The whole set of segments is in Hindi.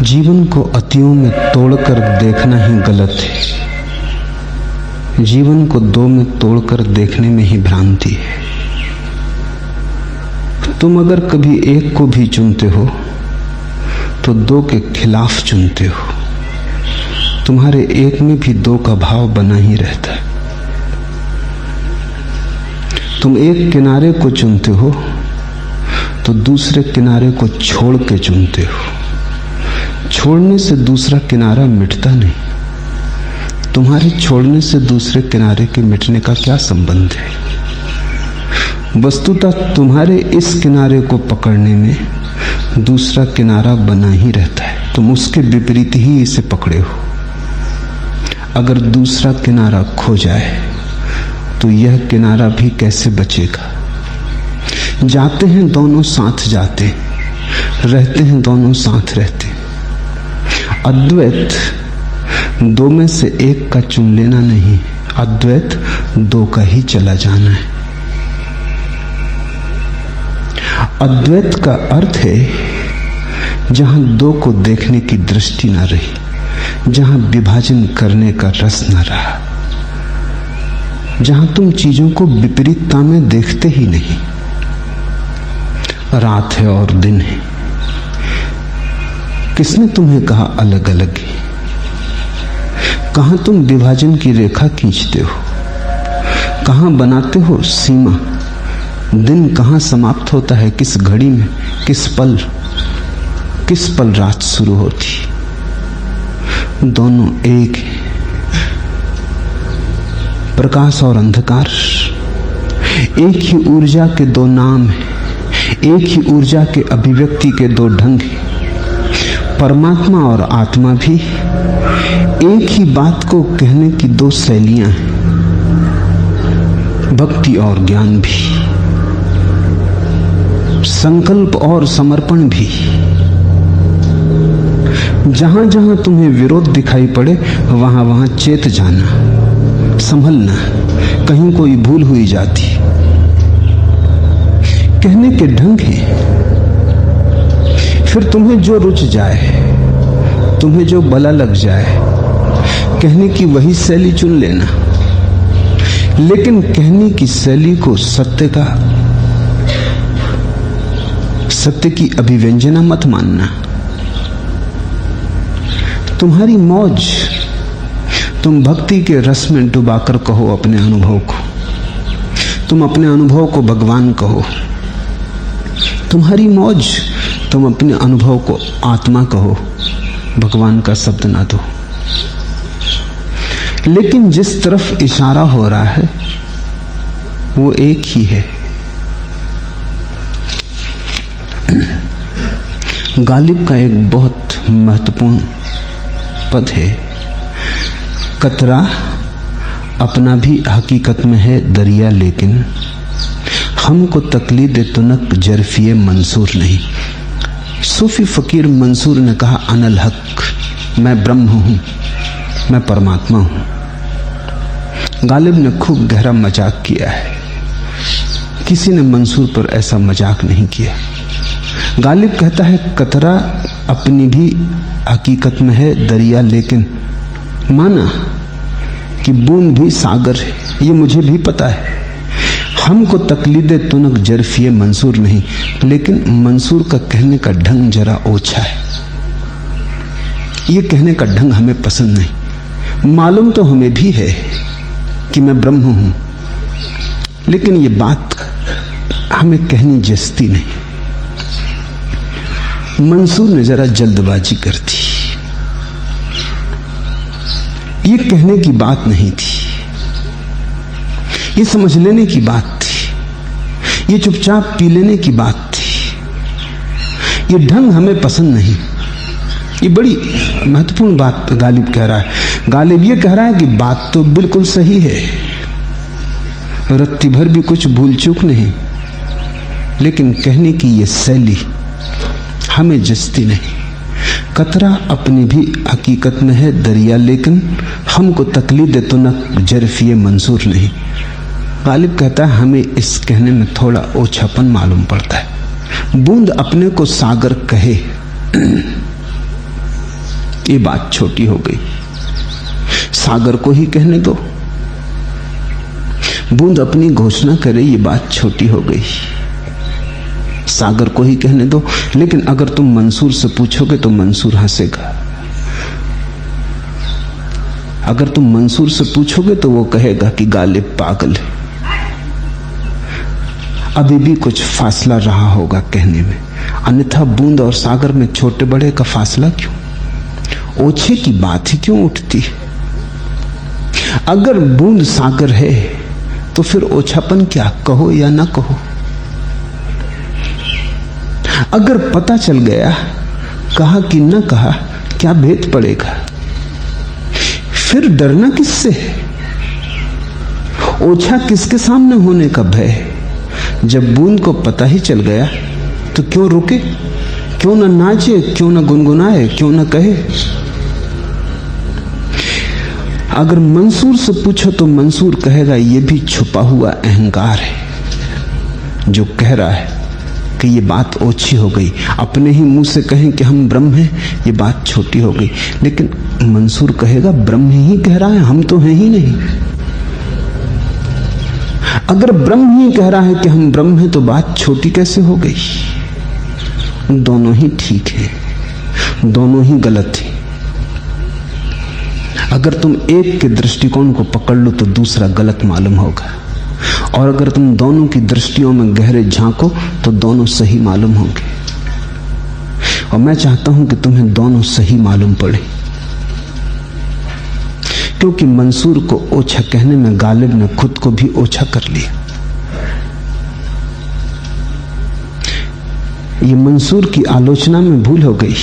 जीवन को अतियों में तोड़कर देखना ही गलत है। जीवन को दो में तोड़कर देखने में ही भ्रांति है। तुम अगर कभी एक को भी चुनते हो तो दो के खिलाफ चुनते हो। तुम्हारे एक में भी दो का भाव बना ही रहता है। तुम एक किनारे को चुनते हो तो दूसरे किनारे को छोड़ के चुनते हो। छोड़ने से दूसरा किनारा मिटता नहीं। तुम्हारे छोड़ने से दूसरे किनारे के मिटने का क्या संबंध है? वस्तुतः तुम्हारे इस किनारे को पकड़ने में दूसरा किनारा बना ही रहता है। तुम उसके विपरीत ही इसे पकड़े हो। अगर दूसरा किनारा खो जाए तो यह किनारा भी कैसे बचेगा? जाते हैं दोनों साथ जाते, रहते हैं दोनों साथ रहते। अद्वैत दो में से एक का चुन लेना नहीं, अद्वैत दो का ही चला जाना है। अद्वैत का अर्थ है जहां दो को देखने की दृष्टि ना रही, जहां विभाजन करने का रस ना रहा, जहां तुम चीजों को विपरीतता में देखते ही नहीं। रात है और दिन है, किसने तुम्हें कहा अलग अलग है? कहां तुम विभाजन की रेखा खींचते हो? कहां बनाते हो सीमा? दिन कहां समाप्त होता है? किस घड़ी में, किस पल रात शुरू होती? दोनों एक है। प्रकाश और अंधकार एक ही ऊर्जा के दो नाम हैं, एक ही ऊर्जा के अभिव्यक्ति के दो ढंग हैं। परमात्मा और आत्मा भी एक ही बात को कहने की दो शैलियां हैं। भक्ति और ज्ञान भी, संकल्प और समर्पण भी। जहां जहां तुम्हें विरोध दिखाई पड़े वहां वहां चेत जाना, संभलना, कहीं कोई भूल हुई जाती। कहने के ढंग हैं। फिर तुम्हें जो रुच जाए, तुम्हें जो भला लग जाए, कहने की वही शैली चुन लेना। लेकिन कहने की शैली को सत्य की अभिव्यंजना मत मानना। तुम्हारी मौज, तुम भक्ति के रस में डुबाकर कहो अपने अनुभव को, तुम अपने अनुभव को भगवान कहो। तुम्हारी मौज, तुम अपने अनुभव को आत्मा कहो, भगवान का शब्द ना दो। लेकिन जिस तरफ इशारा हो रहा है वो एक ही है। गालिब का एक बहुत महत्वपूर्ण पद है, कतरा अपना भी हकीकत में है दरिया, लेकिन हमको तकलीद तुनक जरफिए मंसूर नहीं। सूफी फकीर मंसूर ने कहा, अनल हक, मैं ब्रह्म हूं, मैं परमात्मा हूं। गालिब ने खूब गहरा मजाक किया है। किसी ने मंसूर पर ऐसा मजाक नहीं किया। गालिब कहता है, कतरा अपनी भी हकीकत में है दरिया, लेकिन माना कि बूंद भी सागर है, ये मुझे भी पता है। हमको तकलीदे तुनक जरफिए मंसूर नहीं, लेकिन मंसूर का कहने का ढंग जरा ओछा है। ये कहने का ढंग हमें पसंद नहीं। मालूम तो हमें भी है कि मैं ब्रह्म हूं, लेकिन ये बात हमें कहनी जचती नहीं। मंसूर ने जरा जल्दबाजी कर दी। ये कहने की बात नहीं थी, ये समझ लेने की बात थी, ये चुपचाप पी लेने की बात थी। ये ढंग हमें पसंद नहीं। ये बड़ी महत्वपूर्ण बात गालिब कह रहा है। गालिब ये कह रहा है कि बात तो बिल्कुल सही है, रत्ती भर भी कुछ भूल चूक नहीं, लेकिन कहने की ये शैली हमें जचती नहीं। कतरा अपनी भी हकीकत में है दरिया, लेकिन हमको तकलीद तुनक जरफिए मंसूर नहीं। गालिब कहता है, हमें इस कहने में थोड़ा ओछापन मालूम पड़ता है। बूंद अपने को सागर कहे ये बात छोटी हो गई, सागर को ही कहने दो। बूंद अपनी घोषणा करे, ये बात छोटी हो गई, सागर को ही कहने दो। लेकिन अगर तुम मंसूर से पूछोगे तो मंसूर हंसेगा। अगर तुम मंसूर से पूछोगे तो वो कहेगा कि गालिब पागल है। अभी भी कुछ फासला रहा होगा कहने में, अन्यथा बूंद और सागर में छोटे बड़े का फासला क्यों? ओछे की बात ही क्यों उठती है? अगर बूंद सागर है तो फिर ओछापन क्या, कहो या ना कहो? अगर पता चल गया, कहा कि न कहा, क्या भेद पड़ेगा? फिर डरना किससे? ओछा किसके सामने होने का भय? जब बूंद को पता ही चल गया तो क्यों रुके, क्यों न नाचे, क्यों न गुनगुनाए, क्यों न कहे? अगर मंसूर से पूछो तो मंसूर कहेगा ये भी छुपा हुआ अहंकार है जो कह रहा है कि ये बात ओछी हो गई। अपने ही मुंह से कहें कि हम ब्रह्म हैं, ये बात छोटी हो गई। लेकिन मंसूर कहेगा ब्रह्म ही कह रहा है, हम तो हैं ही नहीं। अगर ब्रह्म ही कह रहा है कि हम ब्रह्म हैं तो बात छोटी कैसे हो गई? दोनों ही ठीक है, दोनों ही गलत है। अगर तुम एक के दृष्टिकोण को पकड़ लो तो दूसरा गलत मालूम होगा, और अगर तुम दोनों की दृष्टियों में गहरे झांको तो दोनों सही मालूम होंगे। और मैं चाहता हूं कि तुम्हें दोनों सही मालूम पड़े, क्योंकि मंसूर को ओछा कहने में गालिब ने खुद को भी ओछा कर लिया। ये मंसूर की आलोचना में भूल हो गई।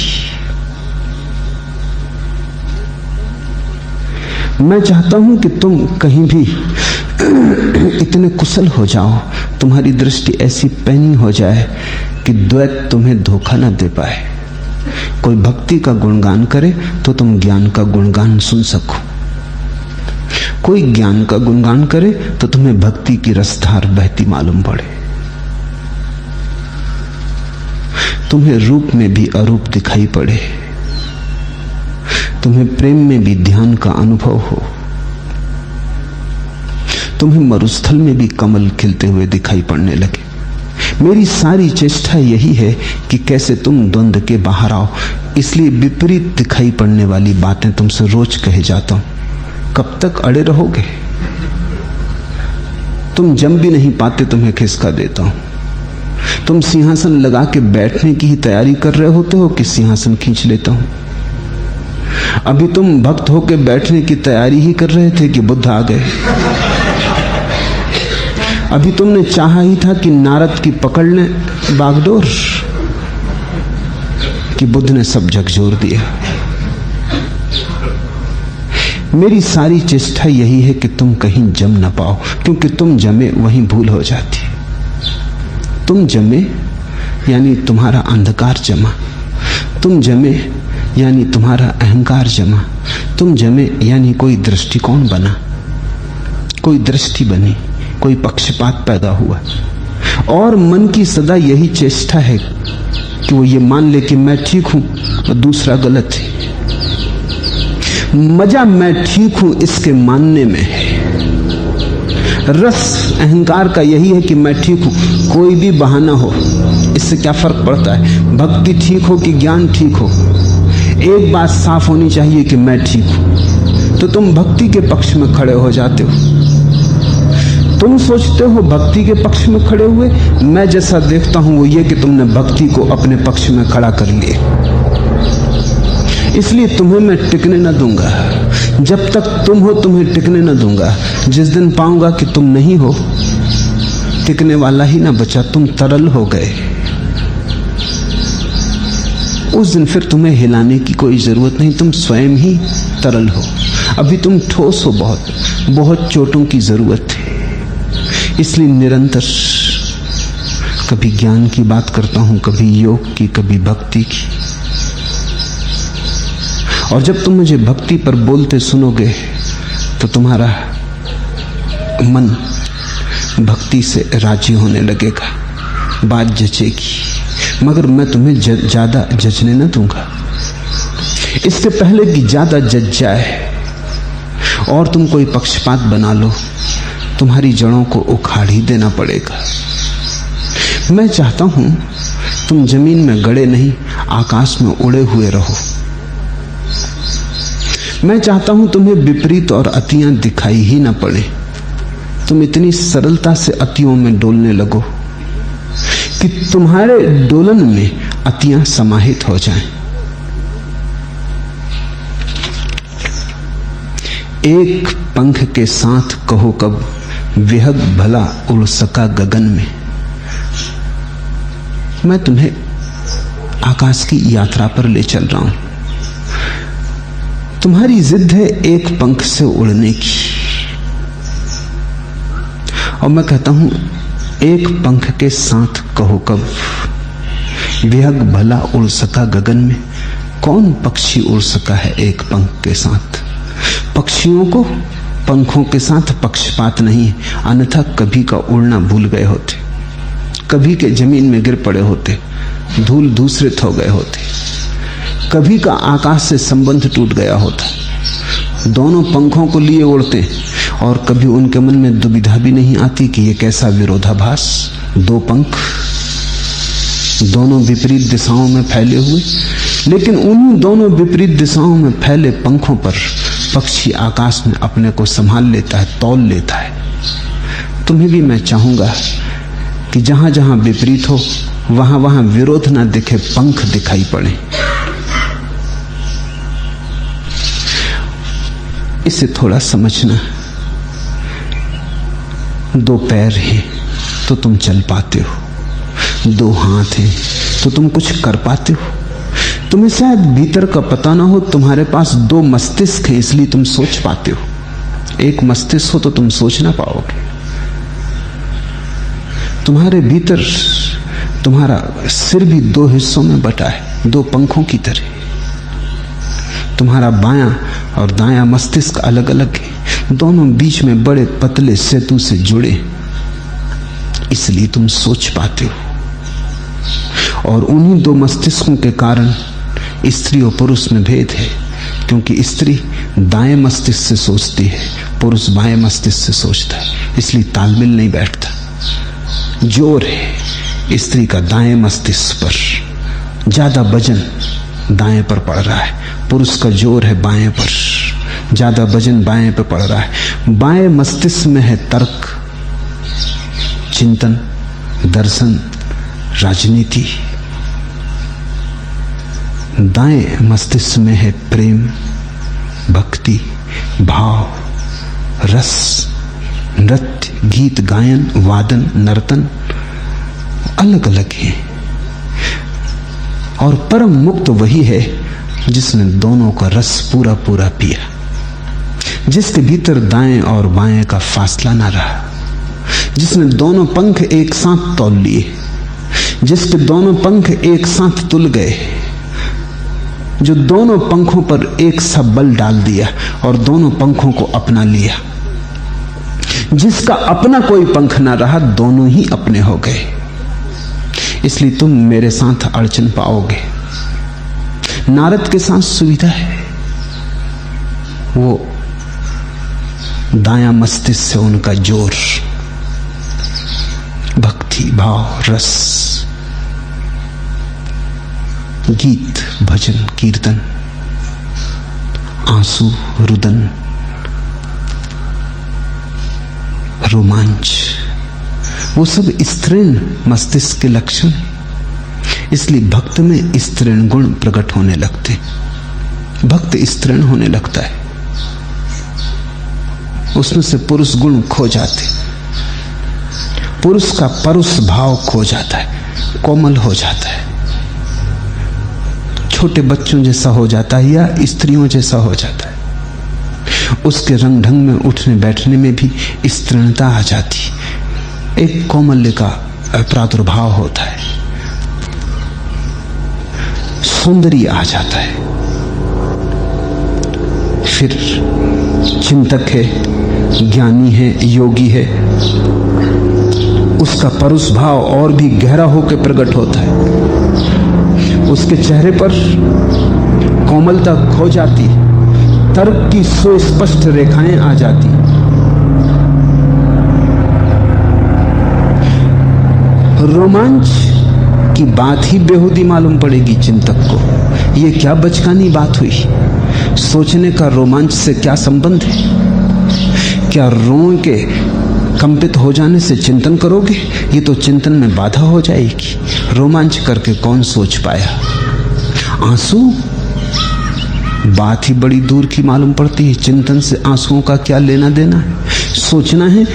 मैं चाहता हूं कि तुम कहीं भी इतने कुशल हो जाओ, तुम्हारी दृष्टि ऐसी पैनी हो जाए कि द्वैत तुम्हें धोखा न दे पाए। कोई भक्ति का गुणगान करे तो तुम ज्ञान का गुणगान सुन सको, कोई ज्ञान का गुणगान करे तो तुम्हें भक्ति की रसधार बहती मालूम पड़े। तुम्हें रूप में भी अरूप दिखाई पड़े, तुम्हें प्रेम में भी ध्यान का अनुभव हो, तुम्हें मरुस्थल में भी कमल खिलते हुए दिखाई पड़ने लगे। मेरी सारी चेष्टा यही है कि कैसे तुम द्वंद्व के बाहर आओ। इसलिए विपरीत दिखाई पड़ने वाली बातें तुमसे रोज कहे जाता हूं। कब तक अड़े रहोगे? तुम जम भी नहीं पाते, तुम्हें खिसका देता हूं। तुम सिंहासन लगा के बैठने की ही तैयारी कर रहे होते हो कि सिंहासन खींच लेता हूं। अभी तुम भक्त होके बैठने की तैयारी ही कर रहे थे कि बुद्ध आ गए। अभी तुमने चाहा ही था कि नारद की पकड़ लें बागडोर, कि बुद्ध ने सब झकझोर दिया। मेरी सारी चेष्टा यही है कि तुम कहीं जम ना पाओ, क्योंकि तुम जमे वहीं भूल हो जाती। तुम जमे यानी तुम्हारा अंधकार जमा, तुम जमे यानी तुम्हारा अहंकार जमा, तुम जमे यानी कोई दृष्टिकोण बना, कोई दृष्टि बनी, कोई पक्षपात पैदा हुआ। और मन की सदा यही चेष्टा है कि वो ये मान ले कि मैं ठीक हूं और दूसरा गलत है। मजा मैं ठीक हूं इसके मानने में है। रस अहंकार का यही है कि मैं ठीक हूं, कोई भी बहाना हो, इससे क्या फर्क पड़ता है? भक्ति ठीक हो कि ज्ञान ठीक हो, एक बात साफ होनी चाहिए कि मैं ठीक हूं। तो तुम भक्ति के पक्ष में खड़े हो जाते हो। तुम सोचते हो भक्ति के पक्ष में खड़े हुए, मैं जैसा देखता हूं वो ये कि तुमने भक्ति को अपने पक्ष में खड़ा कर लिया। इसलिए तुम्हें मैं टिकने न दूंगा। जब तक तुम हो तुम्हें टिकने न दूंगा। जिस दिन पाऊंगा कि तुम नहीं हो, टिकने वाला ही ना बचा, तुम तरल हो गए, उस दिन फिर तुम्हें हिलाने की कोई जरूरत नहीं, तुम स्वयं ही तरल हो। अभी तुम ठोस हो, बहुत बहुत चोटों की जरूरत है। इसलिए निरंतर कभी ज्ञान की बात करता हूं, कभी योग की, कभी भक्ति की। और जब तुम मुझे भक्ति पर बोलते सुनोगे तो तुम्हारा मन भक्ति से राजी होने लगेगा, बात जचेगी। मगर मैं तुम्हें ज्यादा जचने न दूंगा। इससे पहले कि ज्यादा जज जाए और तुम कोई पक्षपात बना लो, तुम्हारी जड़ों को उखाड़ ही देना पड़ेगा। मैं चाहता हूं तुम जमीन में गड़े नहीं, आकाश में उड़े हुए रहो। मैं चाहता हूं तुम्हें विपरीत और अतियां दिखाई ही ना पड़े, तुम इतनी सरलता से अतियों में डोलने लगो कि तुम्हारे डोलन में अतियां समाहित हो जाएं। एक पंख के साथ कहो कब विहग भला उड़ सका गगन में। मैं तुम्हें आकाश की यात्रा पर ले चल रहा हूं। तुम्हारी जिद है एक पंख से उड़ने की, और मैं कहता हूं एक पंख के साथ कहो कब विहग भला उड़ सका गगन में। कौन पक्षी उड़ सका है एक पंख के साथ? पक्षियों को पंखों के साथ पक्षपात नहीं, अन्यथा कभी का उड़ना भूल गए होते, कभी के जमीन में गिर पड़े होते, धूल धूसरित हो गए होते, कभी का आकाश से संबंध टूट गया होता। दोनों पंखों को लिए उड़ते और कभी उनके मन में दुविधा भी नहीं आती कि यह कैसा विरोधाभास, दो पंख दोनों विपरीत दिशाओं में फैले हुए। लेकिन उन्हीं दोनों विपरीत दिशाओं में फैले पंखों पर पक्षी आकाश में अपने को संभाल लेता है, तौल लेता है। तुम्हें भी मैं चाहूंगा कि जहां जहां विपरीत हो वहां वहां विरोध ना दिखे, पंख दिखाई पड़े। इसे थोड़ा समझना। दो पैर हैं तो तुम चल पाते हो, दो हाथ हैं तो तुम कुछ कर पाते हो। तुम्हें शायद भीतर का पता ना हो, तुम्हारे पास दो मस्तिष्क हैं इसलिए तुम सोच पाते हो। एक मस्तिष्क हो तो तुम सोच ना पाओगे। तुम्हारे भीतर तुम्हारा सिर भी दो हिस्सों में बटा है, दो पंखों की तरह। तुम्हारा बायां और दायां मस्तिष्क अलग अलग है, दोनों बीच में बड़े पतले सेतु से जुड़े, इसलिए तुम सोच पाते हो। और उन्हीं दो मस्तिष्कों के कारण स्त्री और पुरुष में भेद है, क्योंकि स्त्री दाएं मस्तिष्क से सोचती है, पुरुष बाएं मस्तिष्क से सोचता है, इसलिए तालमेल नहीं बैठता। जोर है स्त्री का दाएं मस्तिष्क पर, ज्यादा वजन दाएं पर पड़ रहा है। पुरुष का जोर है बाएं पर, ज्यादा वजन बाएं पर पड़ रहा है। बाएं मस्तिष्क में है तर्क, चिंतन, दर्शन, राजनीति। दाएं मस्तिष्क में है प्रेम, भक्ति, भाव, रस, नृत्य, गीत, गायन, वादन, नर्तन। अलग अलग है। और परम मुक्त वही है जिसने दोनों का रस पूरा पूरा पिया, जिसके भीतर दाएं और बाएं का फासला ना रहा, जिसने दोनों पंख एक साथ तौल लिए, जिसके दोनों पंख एक साथ तुल गए, जो दोनों पंखों पर एक सा बल डाल दिया और दोनों पंखों को अपना लिया, जिसका अपना कोई पंख ना रहा, दोनों ही अपने हो गए। इसलिए तुम मेरे साथ अड़चन पाओगे। नारद के साथ सुविधा है, वो दायां मस्तिष्क से उनका जोर, भक्ति, भाव, रस, गीत, भजन, कीर्तन, आंसू, रुदन, रोमांच, वो सब स्त्रीण मस्तिष्क के लक्षण। इसलिए भक्त में स्त्रीण गुण प्रकट होने लगते, भक्त स्त्रीण होने लगता है, उसमें से पुरुष गुण खो जाते, पुरुष का परुष भाव खो जाता है, कोमल हो जाता है, छोटे बच्चों जैसा हो जाता है या स्त्रियों जैसा हो जाता है। उसके रंग ढंग में उठने बैठने में भी स्त्रीणता आ जाती, एक कोमल्य का प्रादुर्भाव होता है, सौंदर्य आ जाता है। फिर चिंतक है, ज्ञानी है, योगी है, उसका परुष भाव और भी गहरा होकर प्रकट होता है। उसके चेहरे पर कोमल कोमलता खो जाती, तर्क की सुस्पष्ट रेखाएं आ जाती। रोमांच की बात ही बेहूदी मालूम पड़ेगी चिंतक को। यह क्या बचकानी बात हुई? सोचने का रोमांच से क्या संबंध है? क्या रों के कंपित हो जाने से चिंतन करोगे? ये तो चिंतन में बाधा हो जाएगी। रोमांच करके कौन सोच पाया? आंसू बात ही बड़ी दूर की मालूम पड़ती है। चिंतन से आंसुओं का क्या लेना देना है? सोचना है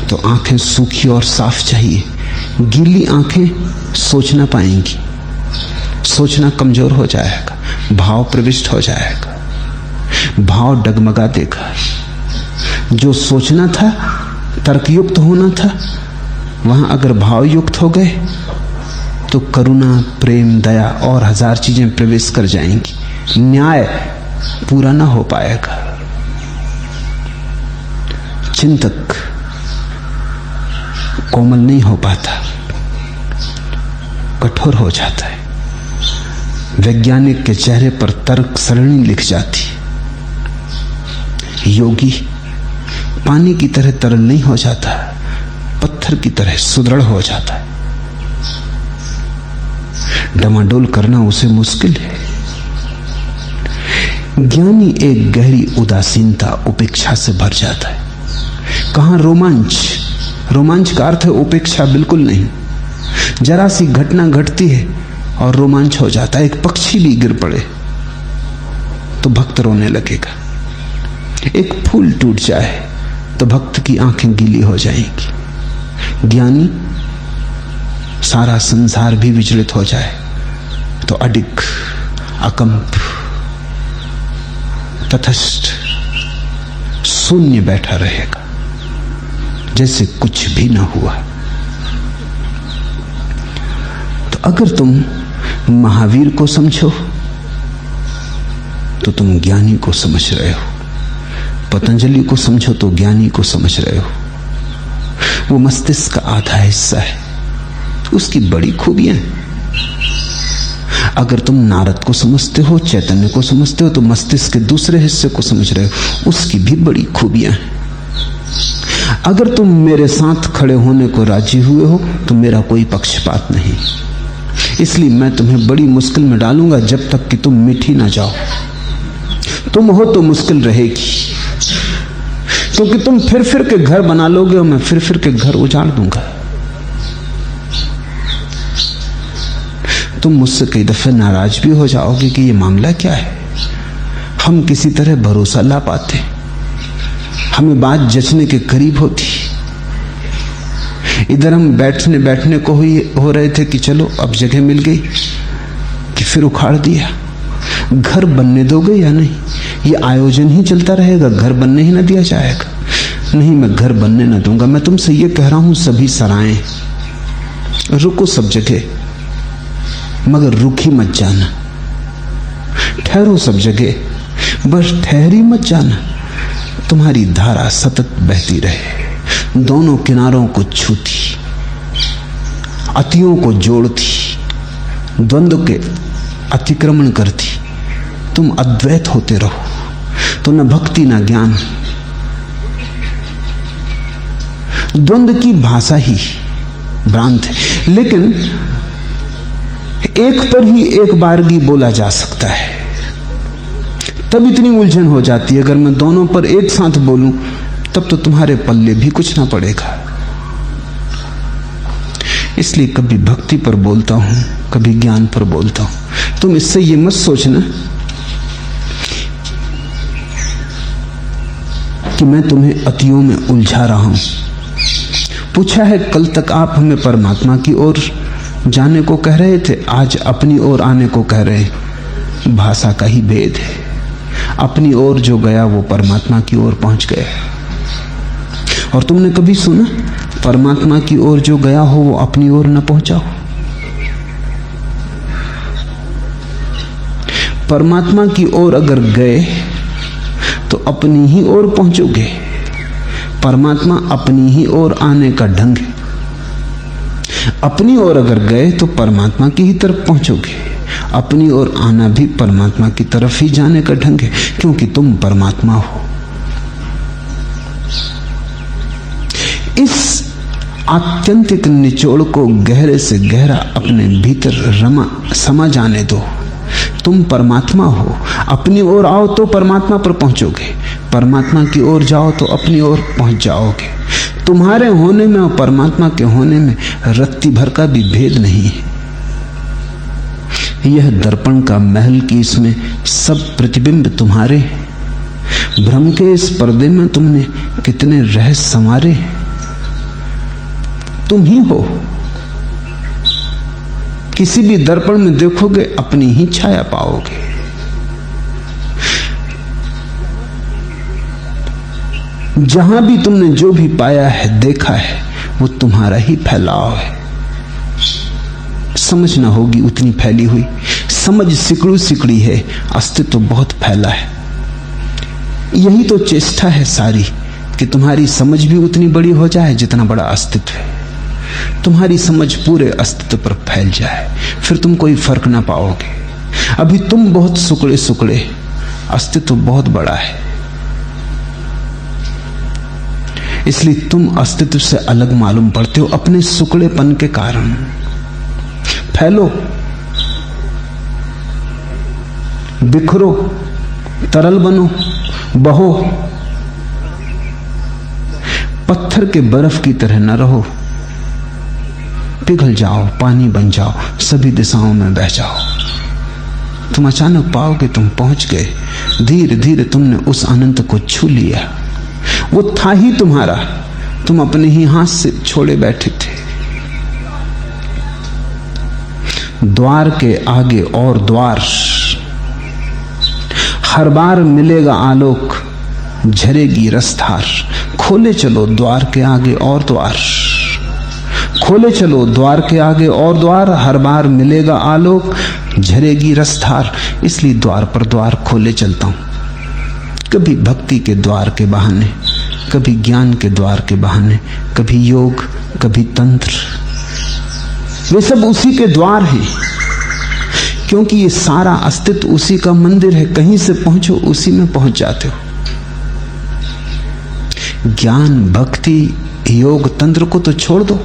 तो आंखें सूखी और साफ चाहिए। गीली आंखें सोच ना पाएंगी, सोचना कमजोर हो जाएगा, भाव प्रविष्ट हो जाएगा, भाव डगमगा देगा। जो सोचना था, तर्कयुक्त होना था, वहां अगर भाव युक्त हो गए तो करुणा, प्रेम, दया और हजार चीजें प्रवेश कर जाएंगी। न्याय पूरा ना हो पाएगा। चिंतक कोमल नहीं हो पाता, कठोर हो जाता है। वैज्ञानिक के चेहरे पर तर्क सरणी लिख जाती। योगी पानी की तरह तरल नहीं हो जाता, पत्थर की तरह सुदृढ़ हो जाता है। डमाडोल करना उसे मुश्किल है। ज्ञानी एक गहरी उदासीनता, उपेक्षा से भर जाता है। कहां रोमांच? रोमांच का अर्थ है उपेक्षा बिल्कुल नहीं। जरा सी घटना घटती है और रोमांच हो जाता है। एक पक्षी भी गिर पड़े तो भक्त रोने लगेगा। एक फूल टूट जाए तो भक्त की आंखें गीली हो जाएंगी। ज्ञानी सारा संसार भी विचलित हो जाए तो अडिग, अकंप, तटस्थ, शून्य बैठा रहेगा, जैसे कुछ भी ना हुआ। तो अगर तुम महावीर को समझो तो तुम ज्ञानी को समझ रहे हो। पतंजलि को समझो तो ज्ञानी को समझ रहे हो। वो मस्तिष्क का आधा हिस्सा है, उसकी बड़ी खूबियां हैं। अगर तुम नारद को समझते हो, चैतन्य को समझते हो, तो मस्तिष्क के दूसरे हिस्से को समझ रहे हो, उसकी भी बड़ी खूबियां हैं। अगर तुम मेरे साथ खड़े होने को राजी हुए हो तो मेरा कोई पक्षपात नहीं, इसलिए मैं तुम्हें बड़ी मुश्किल में डालूंगा जब तक कि तुम मिठी ना जाओ। तुम हो तो मुश्किल रहेगी, क्योंकि तुम फिर फिर के घर बना लोगे और मैं फिर फिर के घर उजाड़ दूंगा। तुम मुझसे कई दफे नाराज भी हो जाओगे कि ये मामला क्या है। हम किसी तरह भरोसा ला पाते, हमें बात जचने के करीब होती। इधर हम बैठने को हो रहे थे कि चलो अब जगह मिल गई, कि फिर उखाड़ दिया। घर बनने दोगे या नहीं? ये आयोजन ही चलता रहेगा, घर बनने ही ना दिया जाएगा। नहीं, मैं घर बनने ना दूंगा। मैं तुमसे ये कह रहा हूं, सभी सराएं, रुको सब जगह, मगर रुकी मत जाना। ठहरो सब जगह, बस ठहरी मत जाना। तुम्हारी धारा सतत बहती रहे, दोनों किनारों को छूती, अतियों को जोड़ती, द्वंद्व के अतिक्रमण करती। तुम अद्वैत होते रहो, तो न भक्ति न ज्ञान। द्वंद्व की भाषा ही भ्रांत है, लेकिन एक पर ही एक बारगी बोला जा सकता है। तब इतनी उलझन हो जाती है। अगर मैं दोनों पर एक साथ बोलूं तब तो तुम्हारे पल्ले भी कुछ ना पड़ेगा। इसलिए कभी भक्ति पर बोलता हूं, कभी ज्ञान पर बोलता हूं। तुम इससे ये मत सोचना कि मैं तुम्हें अतियों में उलझा रहा हूं। पूछा है, कल तक आप हमें परमात्मा की ओर जाने को कह रहे थे, आज अपनी ओर आने को कह रहे हैं। भाषा का ही भेद है। अपनी ओर जो गया वो परमात्मा की ओर पहुंच गया। और तुमने कभी सुना परमात्मा की ओर जो गया हो वो अपनी ओर न पहुंचा हो? परमात्मा की ओर अगर गए तो अपनी ही ओर पहुंचोगे। परमात्मा अपनी ही ओर आने का ढंग है। अपनी ओर अगर गए तो परमात्मा की ही तरफ पहुंचोगे। अपनी ओर आना भी परमात्मा की तरफ ही जाने का ढंग है, क्योंकि तुम परमात्मा हो। इस आत्यंतिक निचोड़ को गहरे से गहरा अपने भीतर समा जाने दो। तुम परमात्मा हो। अपनी ओर आओ तो परमात्मा पर पहुंचोगे, परमात्मा की ओर जाओ तो अपनी ओर पहुंच जाओगे। तुम्हारे होने में और परमात्मा के होने में रत्ती भर का भी भेद नहीं है। यह दर्पण का महल की इसमें सब प्रतिबिंब तुम्हारे। भ्रम के इस पर्दे में तुमने कितने रहस्य संवारे। तुम ही हो। किसी भी दर्पण में देखोगे अपनी ही छाया पाओगे। जहां भी तुमने जो भी पाया है, देखा है, वो तुम्हारा ही फैलाव है। समझना होगी उतनी फैली हुई। समझ सिकड़ू सिकड़ी है, अस्तित्व बहुत फैला है। यही तो चेष्टा है सारी, कि तुम्हारी समझ भी उतनी बड़ी हो जाए जितना बड़ा अस्तित्व है। तुम्हारी समझ पूरे अस्तित्व पर फैल जाए, फिर तुम कोई फर्क ना पाओगे। अभी तुम बहुत सुकड़े सुकड़े, अस्तित्व बहुत बड़ा है। इसलिए तुम अस्तित्व से अलग मालूम पड़ते हो अपने सुकड़ेपन के कारण। फैलो, बिखरो, तरल बनो, बहो। पत्थर के बर्फ की तरह न रहो। पिघल जाओ, पानी बन जाओ, सभी दिशाओं में बह जाओ। तुम अचानक पाओगे तुम पहुंच गए। धीरे धीरे तुमने उस अनंत को छू लिया। वो था ही तुम्हारा, तुम अपने ही हाथ से छोड़े बैठे थे। द्वार के आगे और द्वार, हर बार मिलेगा आलोक, झरेगी रसधार। खोले चलो द्वार के आगे और द्वार, खोले चलो द्वार के आगे और द्वार। हर बार मिलेगा आलोक, झरेगी रसधार। इसलिए द्वार पर द्वार खोले चलता हूं। कभी भक्ति के द्वार के बहाने, कभी ज्ञान के द्वार के बहाने, कभी योग, कभी तंत्र। वे सब उसी के द्वार हैं, क्योंकि ये सारा अस्तित्व उसी का मंदिर है। कहीं से पहुंचो उसी में पहुंच जाते हो। ज्ञान, भक्ति, योग, तंत्र को तो छोड़ दो।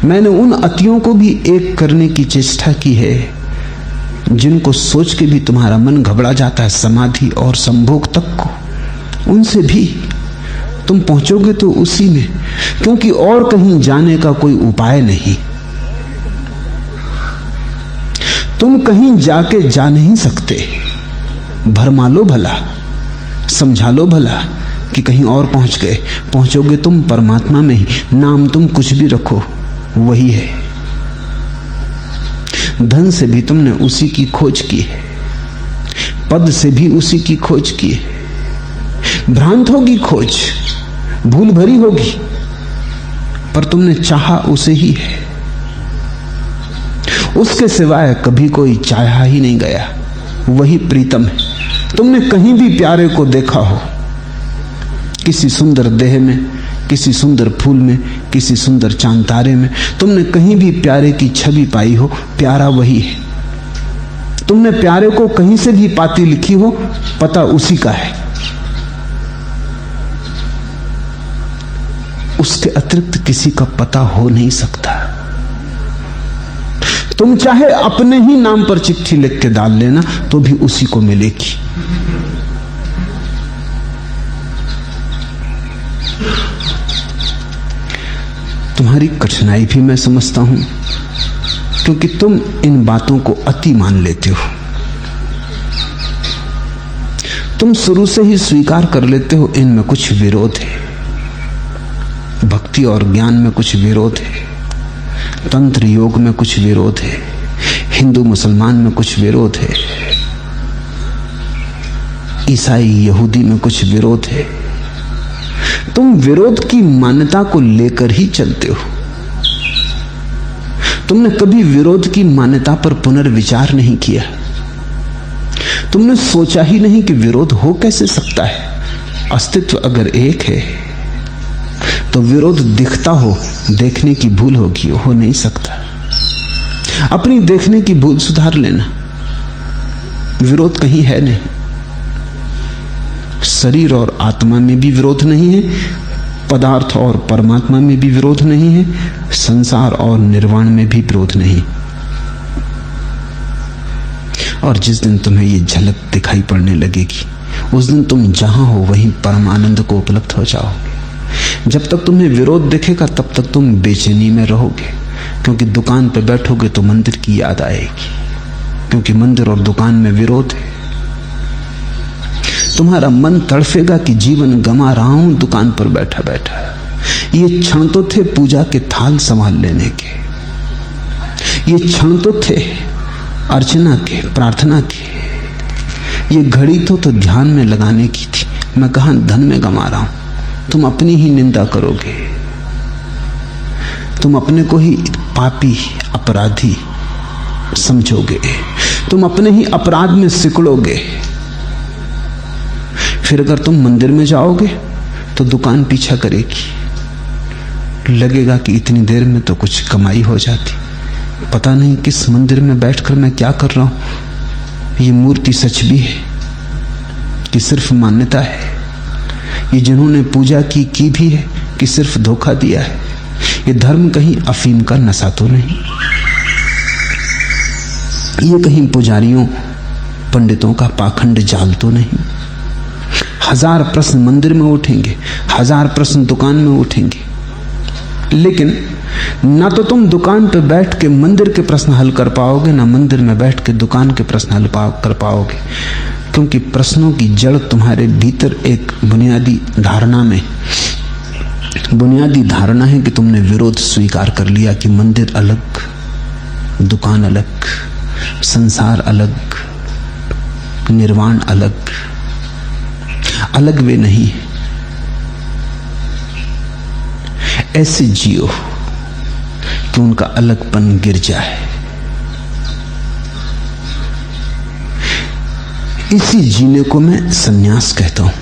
मैंने उन अतियों को भी एक करने की चेष्टा की है जिनको सोच के भी तुम्हारा मन घबरा जाता है, समाधि और संभोग तक को। उनसे भी तुम पहुंचोगे तो उसी में, क्योंकि और कहीं जाने का कोई उपाय नहीं। तुम कहीं जाके जा नहीं सकते। भरमा लो भला, समझा लो भला कि कहीं और पहुंच गए। पहुंचोगे तुम परमात्मा में ही। नाम तुम कुछ भी रखो, वही है। धन से भी तुमने उसी की खोज की है, पद से भी उसी की खोज की है। भ्रांत होगी खोज, भूल भरी होगी, पर तुमने चाहा उसे ही है। उसके सिवाय कभी कोई चाहा ही नहीं गया, वही प्रीतम है। तुमने कहीं भी प्यारे को देखा हो, किसी सुंदर देह में, किसी सुंदर फूल में, किसी सुंदर चांद तारे में, तुमने कहीं भी प्यारे की छवि पाई हो, प्यारा वही है। तुमने प्यारे को कहीं से भी पाती लिखी हो, पता उसी का है। उसके अतिरिक्त किसी का पता हो नहीं सकता। तुम चाहे अपने ही नाम पर चिट्ठी लिख के डाल लेना तो भी उसी को मिलेगी। तुम्हारी कठिनाई भी मैं समझता हूं, क्योंकि तुम इन बातों को अति मान लेते हो। तुम शुरू से ही स्वीकार कर लेते हो इनमें कुछ विरोध है। भक्ति और ज्ञान में कुछ विरोध है, तंत्र योग में कुछ विरोध है, हिंदू मुसलमान में कुछ विरोध है, ईसाई यहूदी में कुछ विरोध है। तुम विरोध की मान्यता को लेकर ही चलते हो। तुमने कभी विरोध की मान्यता पर पुनर्विचार नहीं किया। तुमने सोचा ही नहीं कि विरोध हो कैसे सकता है। अस्तित्व अगर एक है तो विरोध दिखता हो, देखने की भूल होगी, हो नहीं सकता। अपनी देखने की भूल सुधार लेना। विरोध कहीं है नहीं, शरीर और आत्मा में भी विरोध नहीं है, पदार्थ और परमात्मा में भी विरोध नहीं है, संसार और निर्वाण में भी विरोध नहीं। और जिस दिन तुम्हें ये झलक दिखाई पड़ने लगेगी, उस दिन तुम जहां हो वहीं परम आनंद को उपलब्ध हो जाओगे। जब तक तुम्हें विरोध दिखेगा तब तक तुम बेचैनी में रहोगे, क्योंकि दुकान पर बैठोगे तो मंदिर की याद आएगी, क्योंकि मंदिर और दुकान में विरोध है। तुम्हारा मन तड़फेगा कि जीवन गंवा रहा हूं दुकान पर बैठा बैठा। ये क्षण तो थे पूजा के थाल संभाल लेने के, ये क्षण तो थे अर्चना के, प्रार्थना के, ये घड़ी तो ध्यान में लगाने की थी। मैं कहां धन में गंवा रहा हूं। तुम अपनी ही निंदा करोगे, तुम अपने को ही पापी अपराधी समझोगे, तुम अपने ही अपराध में सिकुड़ोगे। फिर अगर तुम मंदिर में जाओगे तो दुकान पीछा करेगी, लगेगा कि इतनी देर में तो कुछ कमाई हो जाती, पता नहीं किस मंदिर में बैठकर मैं क्या कर रहा हूं। ये मूर्ति सच भी है कि सिर्फ मान्यता है, ये जिन्होंने पूजा की भी है कि सिर्फ धोखा दिया है, ये धर्म कहीं अफीम का नशा तो नहीं, ये कहीं पुजारियों पंडितों का पाखंड जाल तो नहीं। हजार प्रश्न मंदिर में उठेंगे, हजार प्रश्न दुकान में उठेंगे, लेकिन ना तो तुम दुकान पर बैठ के मंदिर के प्रश्न हल कर पाओगे, ना मंदिर में बैठ के दुकान के प्रश्न हल कर पाओगे, क्योंकि प्रश्नों की जड़ तुम्हारे भीतर एक बुनियादी धारणा में, बुनियादी धारणा है कि तुमने विरोध स्वीकार कर लिया कि मंदिर अलग, दुकान अलग, संसार अलग, निर्वाण अलग। अलग वे नहीं, ऐसे जियो कि उनका अलगपन गिर जाए। इसी जीने को मैं सन्यास कहता हूं।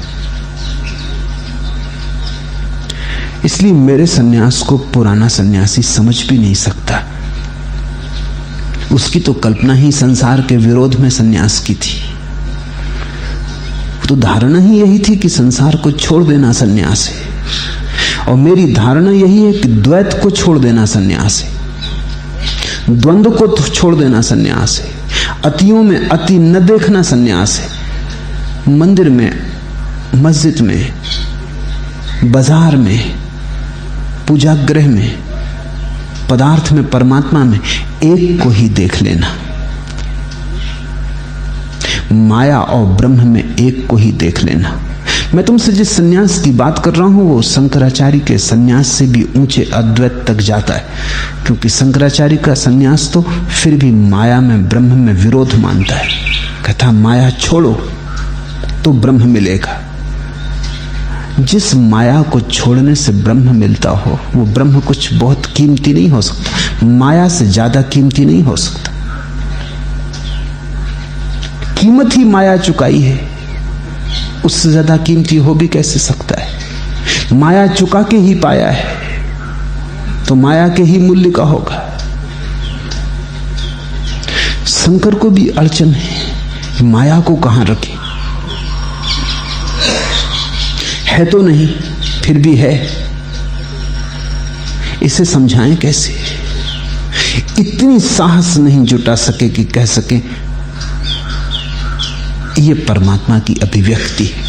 इसलिए मेरे सन्यास को पुराना सन्यासी समझ भी नहीं सकता। उसकी तो कल्पना ही संसार के विरोध में सन्यास की थी। तो धारणा ही यही थी कि संसार को छोड़ देना सन्यास है, और मेरी धारणा यही है कि द्वैत को छोड़ देना सन्यास है, द्वंद्व को छोड़ देना सन्यास है, अतियों में अति न देखना सन्यास है। मंदिर में, मस्जिद में, बाजार में, पूजागृह में, पदार्थ में, परमात्मा में एक को ही देख लेना। माया और ब्रह्म में एक को ही देख लेना। मैं तुमसे जिस सन्यास की बात कर रहा हूं वो शंकराचार्य के सन्यास से भी ऊंचे अद्वैत तक जाता है, क्योंकि शंकराचार्य का सन्यास तो फिर भी माया में, ब्रह्म में विरोध मानता है। कहता माया छोड़ो तो ब्रह्म मिलेगा। जिस माया को छोड़ने से ब्रह्म मिलता हो वो ब्रह्म कुछ बहुत कीमती नहीं हो सकता, माया से ज्यादा कीमती नहीं हो सकता। कीमत ही माया चुकाई है, उससे ज्यादा कीमती हो भी कैसे सकता है। माया चुका के ही पाया है तो माया के ही मूल्य का होगा। शंकर को भी अड़चन है, माया को कहां रखें। है तो नहीं फिर भी है, इसे समझाएं कैसे। इतनी साहस नहीं जुटा सके कि कह सके ये परमात्मा की अभिव्यक्ति है,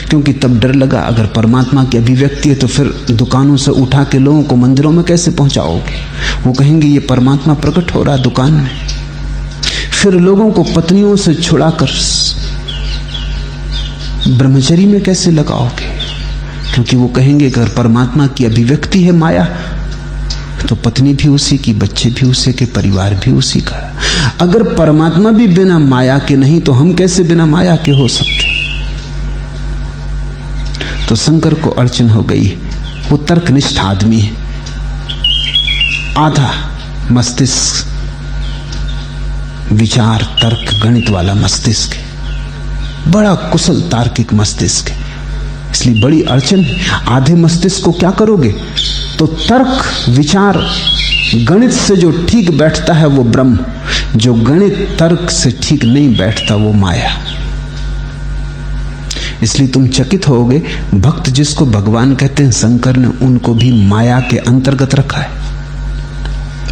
क्योंकि तब डर लगा अगर परमात्मा की अभिव्यक्ति है तो फिर दुकानों से उठा के लोगों को मंदिरों में कैसे पहुंचाओगे। वो कहेंगे ये परमात्मा प्रकट हो रहा है दुकान में। फिर लोगों को पत्नियों से छुड़ाकर ब्रह्मचर्य में कैसे लगाओगे, क्योंकि वो कहेंगे अगर परमात्मा की अभिव्यक्ति है माया तो पत्नी भी उसी की, बच्चे भी उसी के, परिवार भी उसी का। अगर परमात्मा भी बिना माया के नहीं तो हम कैसे बिना माया के हो सकते। तो शंकर को अड़चन हो गई। वो तर्कनिष्ठ आदमी है, आधा मस्तिष्क विचार तर्क गणित वाला मस्तिष्क है, बड़ा कुशल तार्किक मस्तिष्क है, इसलिए बड़ी अड़चन। आधे मस्तिष्क को क्या करोगे? तो तर्क विचार गणित से जो ठीक बैठता है वो ब्रह्म, जो गणित तर्क से ठीक नहीं बैठता वो माया। इसलिए तुम चकित होगे, भक्त जिसको भगवान कहते हैं शंकर ने उनको भी माया के अंतर्गत रखा है।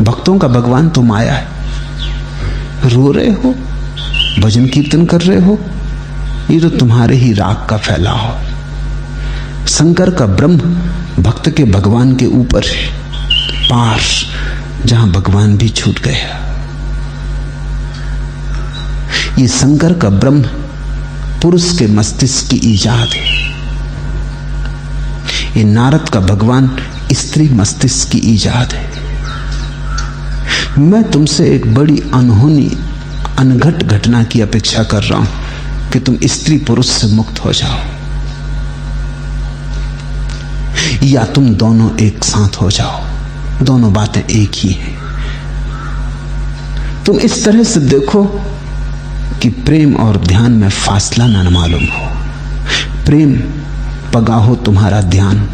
भक्तों का भगवान तो माया है। रो रहे हो, भजन कीर्तन कर रहे हो, ये तो तुम्हारे ही राग का फैलाव है। शंकर का ब्रह्म भक्त के भगवान के ऊपर है, पार, जहां भगवान भी छूट गया। ये शंकर का ब्रह्म पुरुष के मस्तिष्क की ईजाद है। ये नारद का भगवान स्त्री मस्तिष्क की ईजाद है। मैं तुमसे एक बड़ी अनहोनी अनघट घटना की अपेक्षा कर रहा हूं कि तुम स्त्री पुरुष से मुक्त हो जाओ, या तुम दोनों एक साथ हो जाओ। दोनों बातें एक ही हैं। तुम इस तरह से देखो कि प्रेम और ध्यान में फासला ना मालूम हो। प्रेम पगा हो तुम्हारा ध्यान,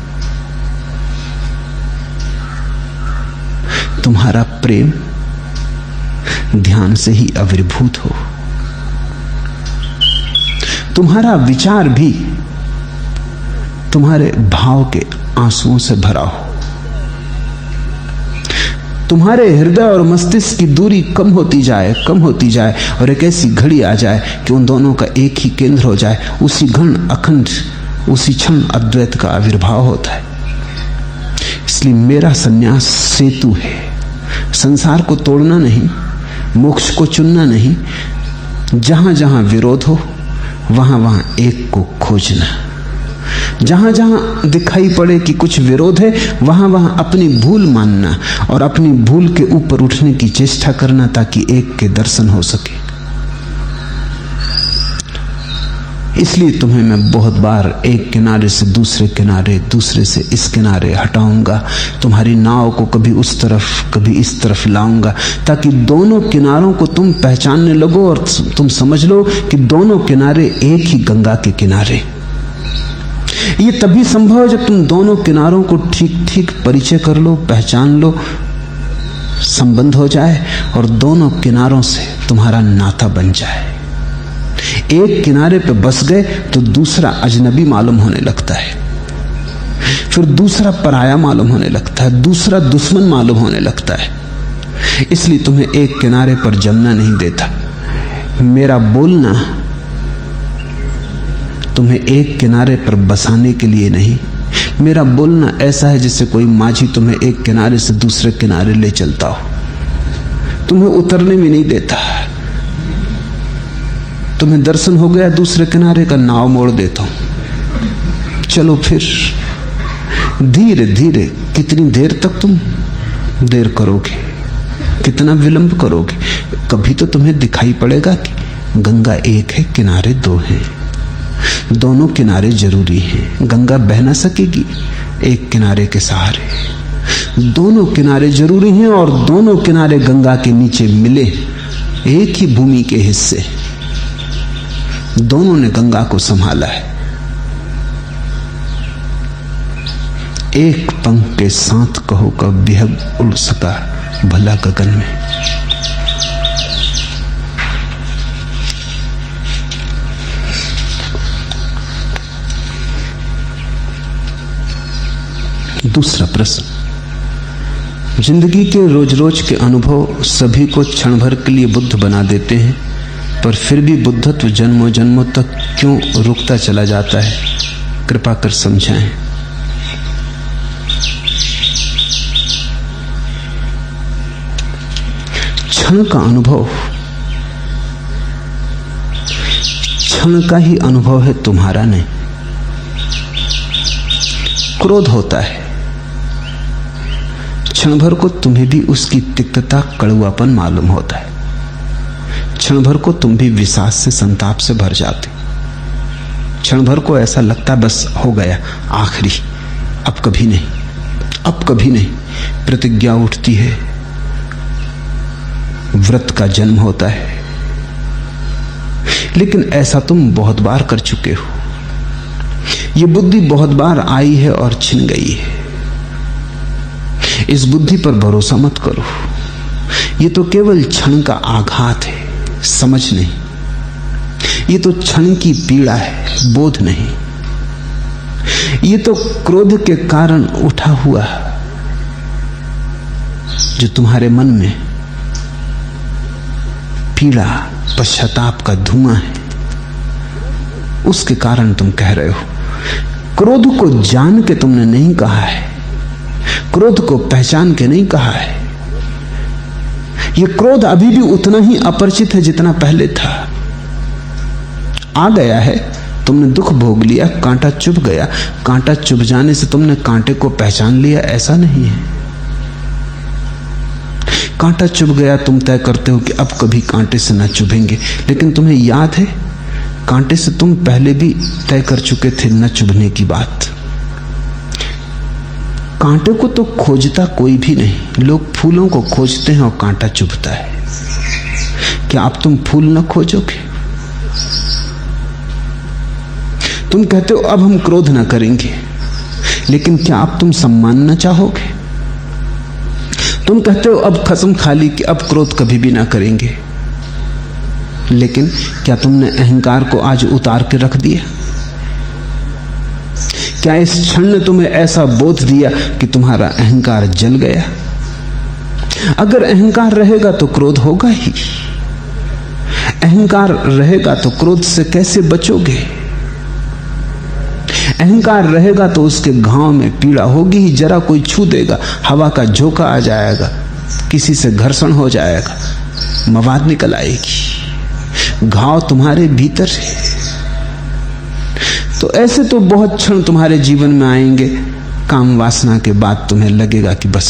तुम्हारा प्रेम ध्यान से ही आविर्भूत हो। तुम्हारा विचार भी तुम्हारे भाव के आंसुओं से भरा हो। तुम्हारे हृदय और मस्तिष्क की दूरी कम होती जाए और एक ऐसी घड़ी आ जाए कि उन दोनों का एक ही केंद्र हो जाए। उसी क्षण अखंड, उसी क्षण अद्वैत का आविर्भाव होता है। इसलिए मेरा संन्यास सेतु है। संसार को तोड़ना नहीं, मोक्ष को चुनना नहीं। जहां जहां विरोध हो वहां वहां एक को खोजना। जहां जहां दिखाई पड़े कि कुछ विरोध है वहां वहां अपनी भूल मानना और अपनी भूल के ऊपर उठने की चेष्टा करना, ताकि एक के दर्शन हो सके। इसलिए तुम्हें मैं बहुत बार एक किनारे से दूसरे किनारे, दूसरे से इस किनारे हटाऊंगा। तुम्हारी नाव को कभी उस तरफ कभी इस तरफ लाऊंगा, ताकि दोनों किनारों को तुम पहचानने लगो और तुम समझ लो कि दोनों किनारे एक ही गंगा के किनारे। ये तभी संभव है जब तुम दोनों किनारों को ठीक ठीक परिचय कर लो, पहचान लो, संबंध हो जाए और दोनों किनारों से तुम्हारा नाता बन जाए। एक किनारे पे बस गए तो दूसरा अजनबी मालूम होने लगता है, फिर दूसरा पराया मालूम होने लगता है, दूसरा दुश्मन मालूम होने लगता है। इसलिए तुम्हें एक किनारे पर जमना नहीं देता। मेरा बोलना तुम्हें एक किनारे पर बसाने के लिए नहीं। मेरा बोलना ऐसा है जैसे कोई माझी तुम्हें एक किनारे से दूसरे किनारे ले चलता हो, तुम्हें उतरने भी नहीं देता। तुम्हें दर्शन हो गया दूसरे किनारे का, नाव मोड़ देता हूं, चलो फिर धीरे धीरे। कितनी देर तक तुम देर करोगे, कितना विलंब करोगे? कभी तो तुम्हें दिखाई पड़ेगा कि गंगा एक है, किनारे दो हैं। दोनों किनारे जरूरी हैं। गंगा बह ना सकेगी एक किनारे के सहारे। दोनों किनारे जरूरी हैं और दोनों किनारे गंगा के नीचे मिले, एक ही भूमि के हिस्से। दोनों ने गंगा को संभाला है। एक पंख के साथ कहो का विहग उड़ सका भला गगन में। दूसरा प्रश्न, जिंदगी के रोज रोज के अनुभव सभी को क्षण भर के लिए बुद्ध बना देते हैं, पर फिर भी बुद्धत्व जन्मों जन्मों तक क्यों रुकता चला जाता है? कृपा कर समझाएं। क्षण का अनुभव क्षण का ही अनुभव है, तुम्हारा नहीं। क्रोध होता है, क्षण भर को तुम्हें भी उसकी तिक्तता, कड़वापन मालूम होता है। क्षण भर को तुम भी विषाद से, संताप से भर जाते। क्षण भर को ऐसा लगता बस हो गया, आखिरी, अब कभी नहीं, अब कभी नहीं। प्रतिज्ञा उठती है, व्रत का जन्म होता है। लेकिन ऐसा तुम बहुत बार कर चुके हो। ये बुद्धि बहुत बार आई है और छिन गई है। इस बुद्धि पर भरोसा मत करो। ये तो केवल क्षण का आघात है, समझ नहीं। ये तो क्षण की पीड़ा है, बोध नहीं। ये तो क्रोध के कारण उठा हुआ जो तुम्हारे मन में पीड़ा, पश्चाताप का धुआं है, उसके कारण तुम कह रहे हो। क्रोध को जान के तुमने नहीं कहा है, क्रोध को पहचान के नहीं कहा है। ये क्रोध अभी भी उतना ही अपरिचित है जितना पहले था। आ गया है, तुमने दुख भोग लिया, कांटा चुभ गया। कांटा चुभ जाने से तुमने कांटे को पहचान लिया, ऐसा नहीं है। कांटा चुभ गया, तुम तय करते हो कि अब कभी कांटे से ना चुभेंगे, लेकिन तुम्हें याद है कांटे से तुम पहले भी तय कर चुके थे न चुभने की बात। कांटे को तो खोजता कोई भी नहीं। लोग फूलों को खोजते हैं और कांटा चुभता है। क्या अब तुम फूल न खोजोगे? तुम कहते हो अब हम क्रोध न करेंगे, लेकिन क्या अब तुम सम्मान न चाहोगे? तुम कहते हो अब कसम खा ली कि अब क्रोध कभी भी ना करेंगे, लेकिन क्या तुमने अहंकार को आज उतार के रख दिया? क्या इस क्षण ने तुम्हें ऐसा बोध दिया कि तुम्हारा अहंकार जल गया? अगर अहंकार रहेगा तो क्रोध होगा ही। अहंकार रहेगा तो क्रोध से कैसे बचोगे? अहंकार रहेगा तो उसके घाव में पीड़ा होगी ही। जरा कोई छू देगा, हवा का झोंका आ जाएगा, किसी से घर्षण हो जाएगा, मवाद निकल आएगी। घाव तुम्हारे भीतर है। तो ऐसे तो बहुत क्षण तुम्हारे जीवन में आएंगे, काम वासना के बाद तुम्हें लगेगा कि बस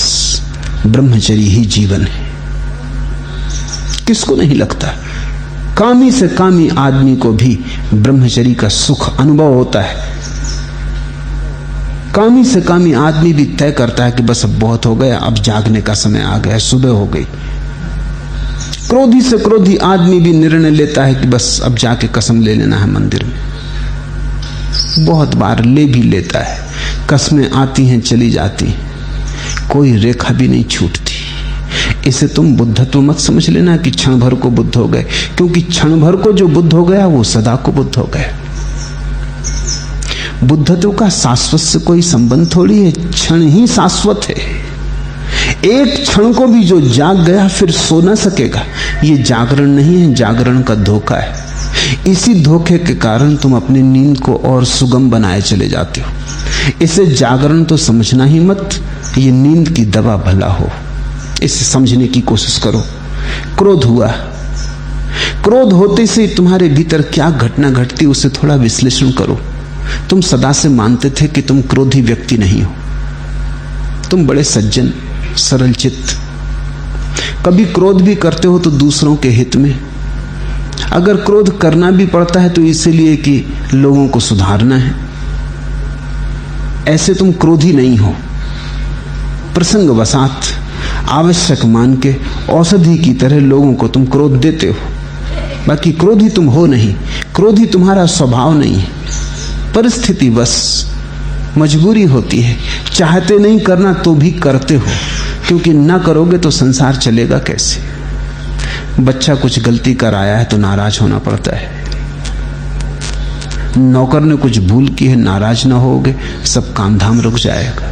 ब्रह्मचर्य ही जीवन है। किसको नहीं लगता? कामी से कामी आदमी को भी ब्रह्मचर्य का सुख अनुभव होता है। कामी से कामी आदमी भी तय करता है कि बस अब बहुत हो गया, अब जागने का समय आ गया, सुबह हो गई। क्रोधी से क्रोधी आदमी भी निर्णय लेता है कि बस अब जाके कसम ले लेना है मंदिर में। बहुत बार ले भी लेता है। कसमें आती हैं, चली जाती हैं, कोई रेखा भी नहीं छूटती। इसे तुम बुद्धत्व मत समझ लेना कि क्षण भर को बुद्ध हो गए, क्योंकि क्षण भर को जो बुद्ध हो गया वो सदा को बुद्ध हो गया। बुद्धत्व का शाश्वत से कोई संबंध थोड़ी है, क्षण ही शाश्वत है। एक क्षण को भी जो जाग गया फिर सो न सकेगा। ये जागरण नहीं है, जागरण का धोखा है। इसी धोखे के कारण तुम अपनी नींद को और सुगम बनाए चले जाते हो। इसे जागरण तो समझना ही मत, ये नींद की दवा भला हो। इसे समझने की कोशिश करो। क्रोध हुआ, क्रोध होते से तुम्हारे भीतर क्या घटना घटती उसे थोड़ा विश्लेषण करो। तुम सदा से मानते थे कि तुम क्रोधी व्यक्ति नहीं हो, तुम बड़े सज्जन सरल चित्त। कभी क्रोध भी करते हो तो दूसरों के हित में। अगर क्रोध करना भी पड़ता है तो इसलिए कि लोगों को सुधारना है। ऐसे तुम क्रोधी नहीं हो। प्रसंग वसात आवश्यक मान के औषधि की तरह लोगों को तुम क्रोध देते हो, बाकी क्रोधी तुम हो नहीं। क्रोधी तुम्हारा स्वभाव नहीं है, परिस्थिति बस मजबूरी होती है। चाहते नहीं करना तो भी करते हो, क्योंकि ना करोगे तो संसार चलेगा कैसे। बच्चा कुछ गलती कर आया है तो नाराज होना पड़ता है। नौकर ने कुछ भूल की है, नाराज ना होगे सब काम धाम रुक जाएगा।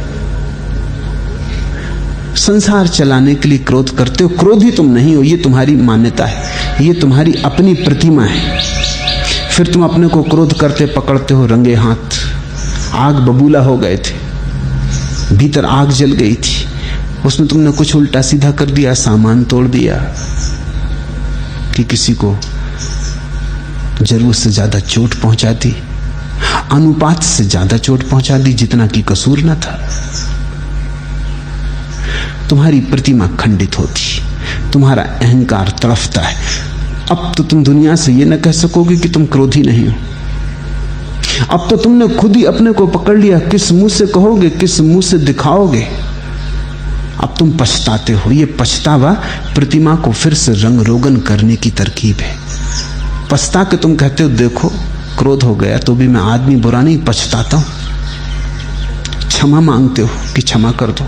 संसार चलाने के लिए क्रोध करते हो। क्रोधी तुम नहीं हो, ये तुम्हारी मान्यता है, ये तुम्हारी अपनी प्रतिमा है। फिर तुम अपने को क्रोध करते पकड़ते हो रंगे हाथ। आग बबूला हो गए थे, भीतर आग जल गई थी, उसमें तुमने कुछ उल्टा सीधा कर दिया, सामान तोड़ दिया कि किसी को जरूरत से ज्यादा चोट पहुंचा दी, अनुपात से ज्यादा चोट पहुंचा दी जितना कि कसूर न था। तुम्हारी प्रतिमा खंडित होती, तुम्हारा अहंकार तड़फता है। अब तो तुम दुनिया से ये न कह सकोगे कि तुम क्रोधी नहीं हो। अब तो तुमने खुद ही अपने को पकड़ लिया। किस मुंह से कहोगे, किस मुंह से दिखाओगे? अब तुम पछताते हो। ये पछतावा प्रतिमा को फिर से रंग रोगन करने की तरकीब है। पछता के तुम कहते हो देखो क्रोध हो गया तो भी मैं आदमी बुरा नहीं, पछताता हूं। क्षमा मांगते हो कि क्षमा कर दो।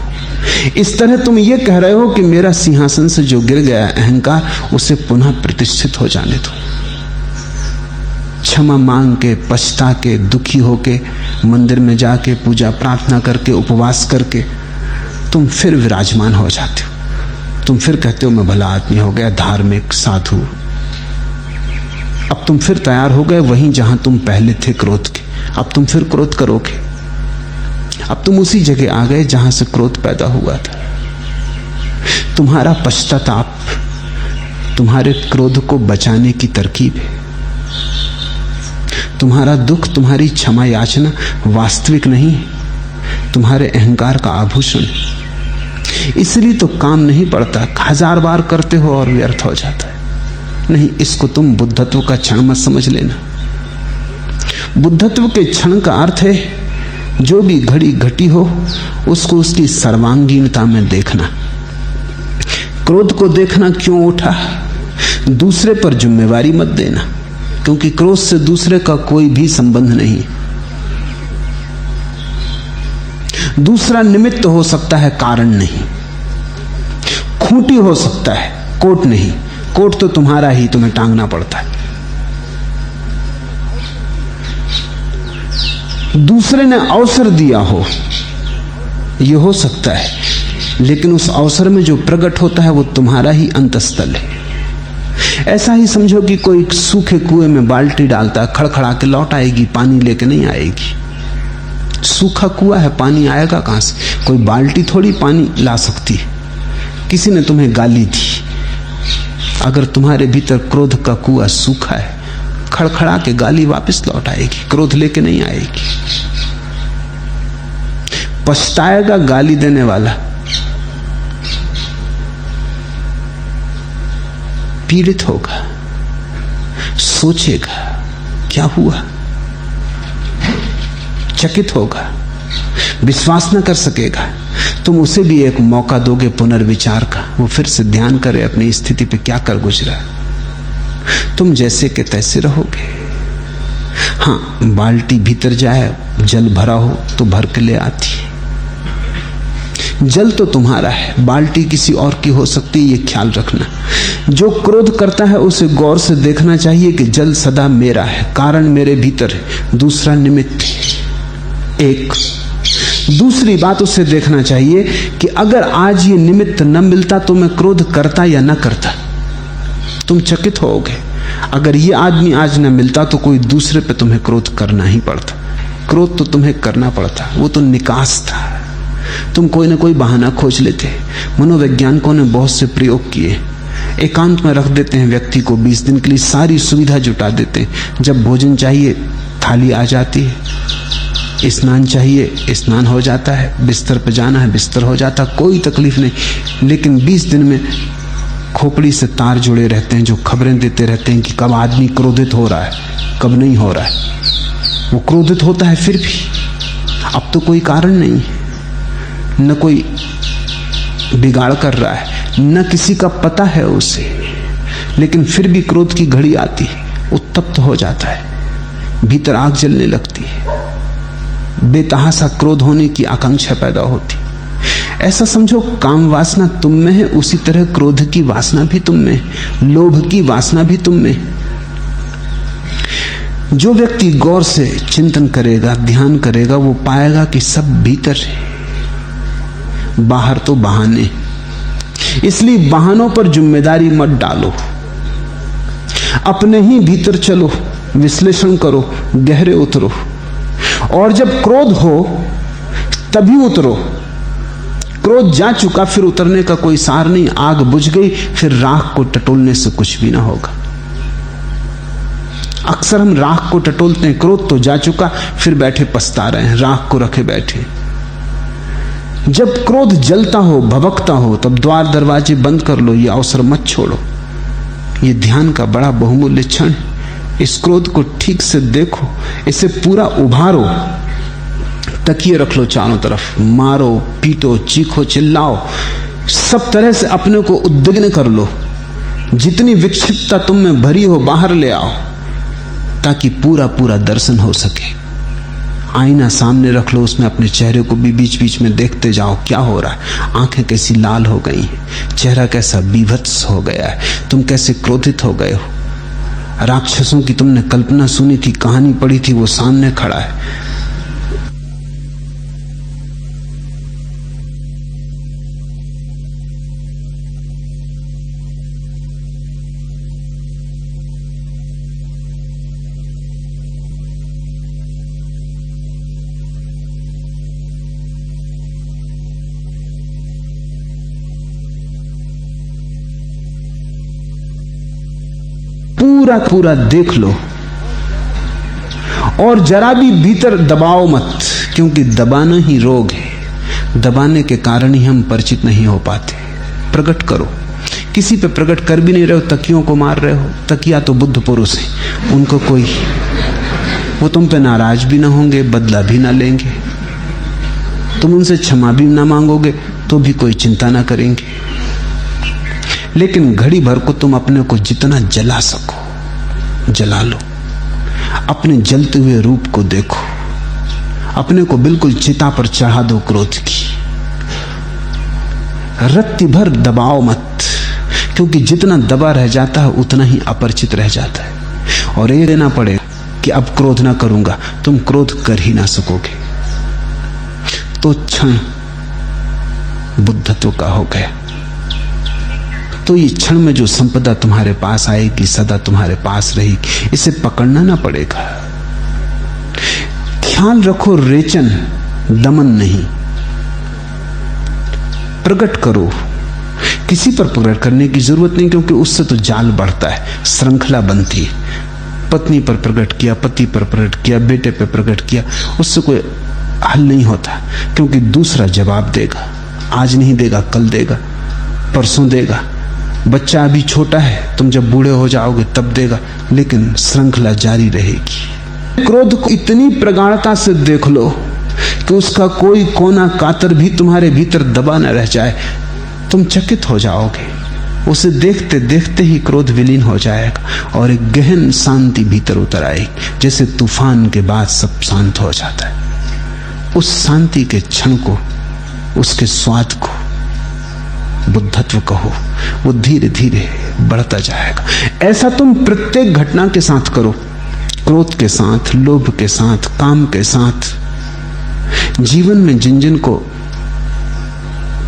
इस तरह तुम ये कह रहे हो कि मेरा सिंहासन से जो गिर गया अहंकार, उसे पुनः प्रतिष्ठित हो जाने दो। क्षमा मांग के, पछता के, दुखी होके, मंदिर में जाके पूजा प्रार्थना करके, उपवास करके तुम फिर विराजमान हो जाते हो। तुम फिर कहते हो मैं भला आदमी हो गया, धार्मिक साधु। अब तुम फिर तैयार हो गए वहीं जहां तुम पहले थे क्रोध के। अब तुम फिर क्रोध करोगे। अब तुम उसी जगह आ गए जहां से क्रोध पैदा हुआ था। तुम्हारा पश्चाताप तुम्हारे क्रोध को बचाने की तरकीब है। तुम्हारा दुख, तुम्हारी क्षमा याचना वास्तविक नहीं है, तुम्हारे अहंकार का आभूषण। इसलिए तो काम नहीं पड़ता, 1000 बार करते हो और व्यर्थ हो जाता है। नहीं, इसको तुम बुद्धत्व का क्षण मत समझ लेना। बुद्धत्व के क्षण का अर्थ है जो भी घड़ी घटी हो उसको उसकी सर्वांगीणता में देखना। क्रोध को देखना क्यों उठा, दूसरे पर जिम्मेवारी मत देना, क्योंकि क्रोध से दूसरे का कोई भी संबंध नहीं। दूसरा निमित्त हो सकता है, कारण नहीं। खूंटी हो सकता है, कोट नहीं। कोट तो तुम्हारा ही, तुम्हें टांगना पड़ता है। दूसरे ने अवसर दिया हो, यह हो सकता है, लेकिन उस अवसर में जो प्रकट होता है वो तुम्हारा ही अंतस्थल है। ऐसा ही समझो कि कोई सूखे कुएं में बाल्टी डालता है, खड़खड़ा के लौट आएगी, पानी लेके नहीं आएगी। सूखा कुआं है, पानी आएगा कहां से? कोई बाल्टी थोड़ी पानी ला सकती है। किसी ने तुम्हें गाली दी, अगर तुम्हारे भीतर क्रोध का कुआं सूखा है, खड़खड़ा के गाली वापस लौट आएगी, क्रोध लेके नहीं आएगी। पछताएगा गाली देने वाला, पीड़ित होगा, सोचेगा क्या हुआ, चकित होगा, विश्वास न कर सकेगा। तुम उसे भी एक मौका दोगे पुनर्विचार का, वो फिर से ध्यान करे अपनी स्थिति पे क्या कर गुजरा। तुम जैसे के तैसे रहोगे। हाँ, बाल्टी भीतर जाए, जल भरा हो तो भर के ले आती है। जल तो तुम्हारा है, बाल्टी किसी और की हो सकती है, ये ख्याल रखना। जो क्रोध करता है उसे गौर से देखना चाहिए कि जल सदा मेरा है, कारण मेरे भीतर है, दूसरा निमित्त है। एक दूसरी बात उसे देखना चाहिए कि अगर आज ये निमित्त न मिलता तो मैं क्रोध करता या न करता। तुम चकित होगे, अगर ये आदमी आज न मिलता तो कोई दूसरे पे तुम्हें क्रोध करना ही पड़ता। क्रोध तो तुम्हें करना पड़ता, वो तो निकास था। तुम कोई ना कोई बहाना खोज लेते। मनोवैज्ञानिकों ने बहुत से प्रयोग किए। एकांत में रख देते हैं व्यक्ति को 20 दिन के लिए, सारी सुविधा जुटा देते हैं। जब भोजन चाहिए थाली आ जाती है, स्नान चाहिए स्नान हो जाता है, बिस्तर पर जाना है बिस्तर हो जाता, कोई तकलीफ नहीं। लेकिन 20 दिन में खोपड़ी से तार जुड़े रहते हैं जो खबरें देते रहते हैं कि कब आदमी क्रोधित हो रहा है, कब नहीं हो रहा है। वो क्रोधित होता है फिर भी, अब तो कोई कारण नहीं है, न कोई बिगाड़ कर रहा है, न किसी का पता है उसे, लेकिन फिर भी क्रोध की घड़ी आती है, उत्तप्त हो जाता है, भीतर आग जलने लगती है, बेतहासा क्रोध होने की आकांक्षा पैदा होती। ऐसा समझो काम वासना तुम में है, उसी तरह क्रोध की वासना भी तुम में, लोभ की वासना भी तुम में। जो व्यक्ति गौर से चिंतन करेगा, ध्यान करेगा, वो पाएगा कि सब भीतर है, बाहर तो बहाने। इसलिए बहानों पर जिम्मेदारी मत डालो, अपने ही भीतर चलो, विश्लेषण करो, गहरे उतरो। और जब क्रोध हो तभी उतरो। क्रोध जा चुका फिर उतरने का कोई सार नहीं। आग बुझ गई, फिर राख को टटोलने से कुछ भी ना होगा। अक्सर हम राख को टटोलते हैं, क्रोध तो जा चुका, फिर बैठे पछता रहे हैं, राख को रखे बैठे। जब क्रोध जलता हो, भभकता हो, तब द्वार दरवाजे बंद कर लो, ये अवसर मत छोड़ो। ये ध्यान का बड़ा बहुमूल्य क्षण है। इस क्रोध को ठीक से देखो, इसे पूरा उभारो, तकिए रख लो चारों तरफ, मारो, पीटो, चीखो, चिल्लाओ, सब तरह से अपने को उद्विग्न कर लो। जितनी विक्षिप्तता तुम में भरी हो बाहर ले आओ, ताकि पूरा पूरा दर्शन हो सके। आईना सामने रख लो, उसमें अपने चेहरे को भी बीच बीच में देखते जाओ क्या हो रहा है। आंखें कैसी लाल हो गई हैं, चेहरा कैसा बीभत्स हो गया है, तुम कैसे क्रोधित हो गए हो। राक्षसों की तुमने कल्पना सुनी थी, कहानी पढ़ी थी, वो सामने खड़ा है। पूरा पूरा देख लो और जरा भी भीतर दबाओ मत, क्योंकि दबाना ही रोग है। दबाने के कारण ही हम परिचित नहीं हो पाते। प्रकट करो, किसी पे प्रकट कर भी नहीं रहे हो, तकियों को मार रहे हो। तकिया तो बुद्ध पुरुष हैं, उनको कोई, वो तुम पे नाराज भी ना होंगे, बदला भी ना लेंगे, तुम उनसे क्षमा भी ना मांगोगे तो भी कोई चिंता ना करेंगे। लेकिन घड़ी भर को तुम अपने को जितना जला सको जला लो। अपने जलते हुए रूप को देखो, अपने को बिल्कुल चिता पर चढ़ा दो क्रोध की। रत्ती भर दबाओ मत, क्योंकि जितना दबा रह जाता है उतना ही अपरिचित रह जाता है। और ये देना पड़े कि अब क्रोध ना करूंगा, तुम क्रोध कर ही ना सकोगे। तो क्षण बुद्धत्व का हो गया। तो ये क्षण में जो संपदा तुम्हारे पास आएगी सदा तुम्हारे पास रहेगी, इसे पकड़ना ना पड़ेगा। ख्याल रखो, रेचन दमन नहीं। प्रकट करो, किसी पर प्रकट करने की जरूरत नहीं, क्योंकि उससे तो जाल बढ़ता है, श्रृंखला बनती है। पत्नी पर प्रकट किया, पति पर प्रकट किया, बेटे पर प्रकट किया, उससे कोई हल नहीं होता, क्योंकि दूसरा जवाब देगा। आज नहीं देगा, कल देगा, परसों देगा। बच्चा अभी छोटा है, तुम जब बूढ़े हो जाओगे तब देगा, लेकिन श्रृंखला जारी रहेगी। क्रोध को इतनी प्रगाढ़ता से देख लो कि उसका कोई कोना कातर भी तुम्हारे भीतर दबा न रह जाए। तुम चकित हो जाओगे, उसे देखते देखते ही क्रोध विलीन हो जाएगा और एक गहन शांति भीतर उतर आएगी, जैसे तूफान के बाद सब शांत हो जाता है। उस शांति के क्षण को, उसके स्वाद को बुद्धत्व कहो। वो धीरे धीरे बढ़ता जाएगा। ऐसा तुम प्रत्येक घटना के साथ करो, क्रोध के साथ, लोभ के साथ, काम के साथ। जीवन में जिन जिन को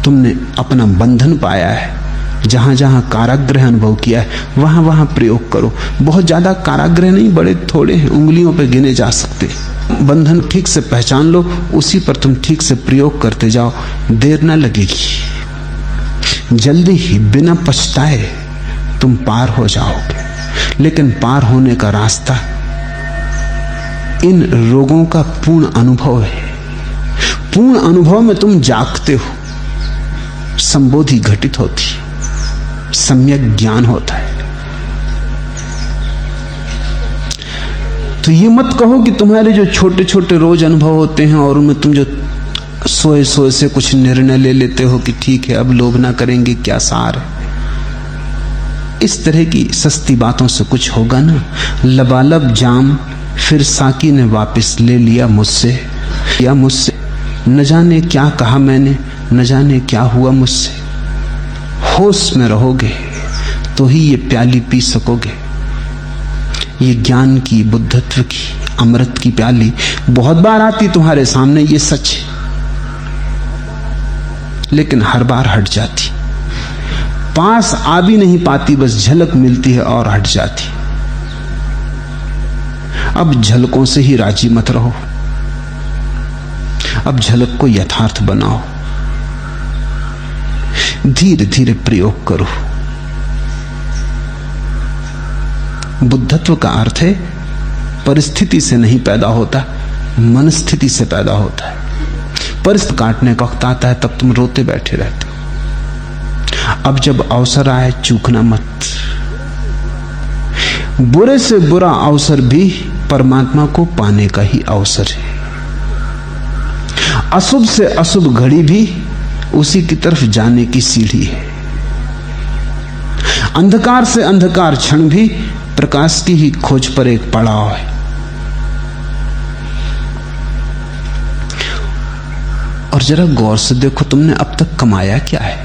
तुमने अपना बंधन पाया है, जहां जहां कारागृह अनुभव किया है, वहां वहां प्रयोग करो। बहुत ज्यादा कारागृह नहीं, बड़े थोड़े हैं, उंगलियों पे गिने जा सकते। बंधन ठीक से पहचान लो, उसी पर तुम ठीक से प्रयोग करते जाओ, देर ना लगेगी। जल्दी ही बिना पछताए तुम पार हो जाओगे। लेकिन पार होने का रास्ता इन रोगों का पूर्ण अनुभव है। पूर्ण अनुभव में तुम जागते हो, संबोधि घटित होती, सम्यक ज्ञान होता है। तो ये मत कहो कि तुम्हारे जो छोटे छोटे रोज अनुभव होते हैं और उनमें तुम जो सोए सोए से कुछ निर्णय ले लेते हो कि ठीक है अब लोभ ना करेंगे, क्या सार है। इस तरह की सस्ती बातों से कुछ होगा ना। लबालब जाम फिर साकी ने वापस ले लिया मुझसे, या मुझसे न जाने क्या कहा मैंने, न जाने क्या हुआ मुझसे। होश में रहोगे तो ही ये प्याली पी सकोगे। ये ज्ञान की, बुद्धत्व की, अमृत की प्याली बहुत बार आती तुम्हारे सामने, ये सच है, लेकिन हर बार हट जाती। पास आ भी नहीं पाती, बस झलक मिलती है और हट जाती। अब झलकों से ही राजी मत रहो, अब झलक को यथार्थ बनाओ। धीरे धीरे प्रयोग करो। बुद्धत्व का अर्थ है परिस्थिति से नहीं पैदा होता, मनस्थिति से पैदा होता है। परिस्थिति काटने का वक्त आता है तब तुम रोते बैठे रहते हो। अब जब अवसर आए चूकना मत। बुरे से बुरा अवसर भी परमात्मा को पाने का ही अवसर है। अशुभ से अशुभ घड़ी भी उसी की तरफ जाने की सीढ़ी है। अंधकार से अंधकार क्षण भी प्रकाश की ही खोज पर एक पड़ाव है। और जरा गौर से देखो तुमने अब तक कमाया क्या है।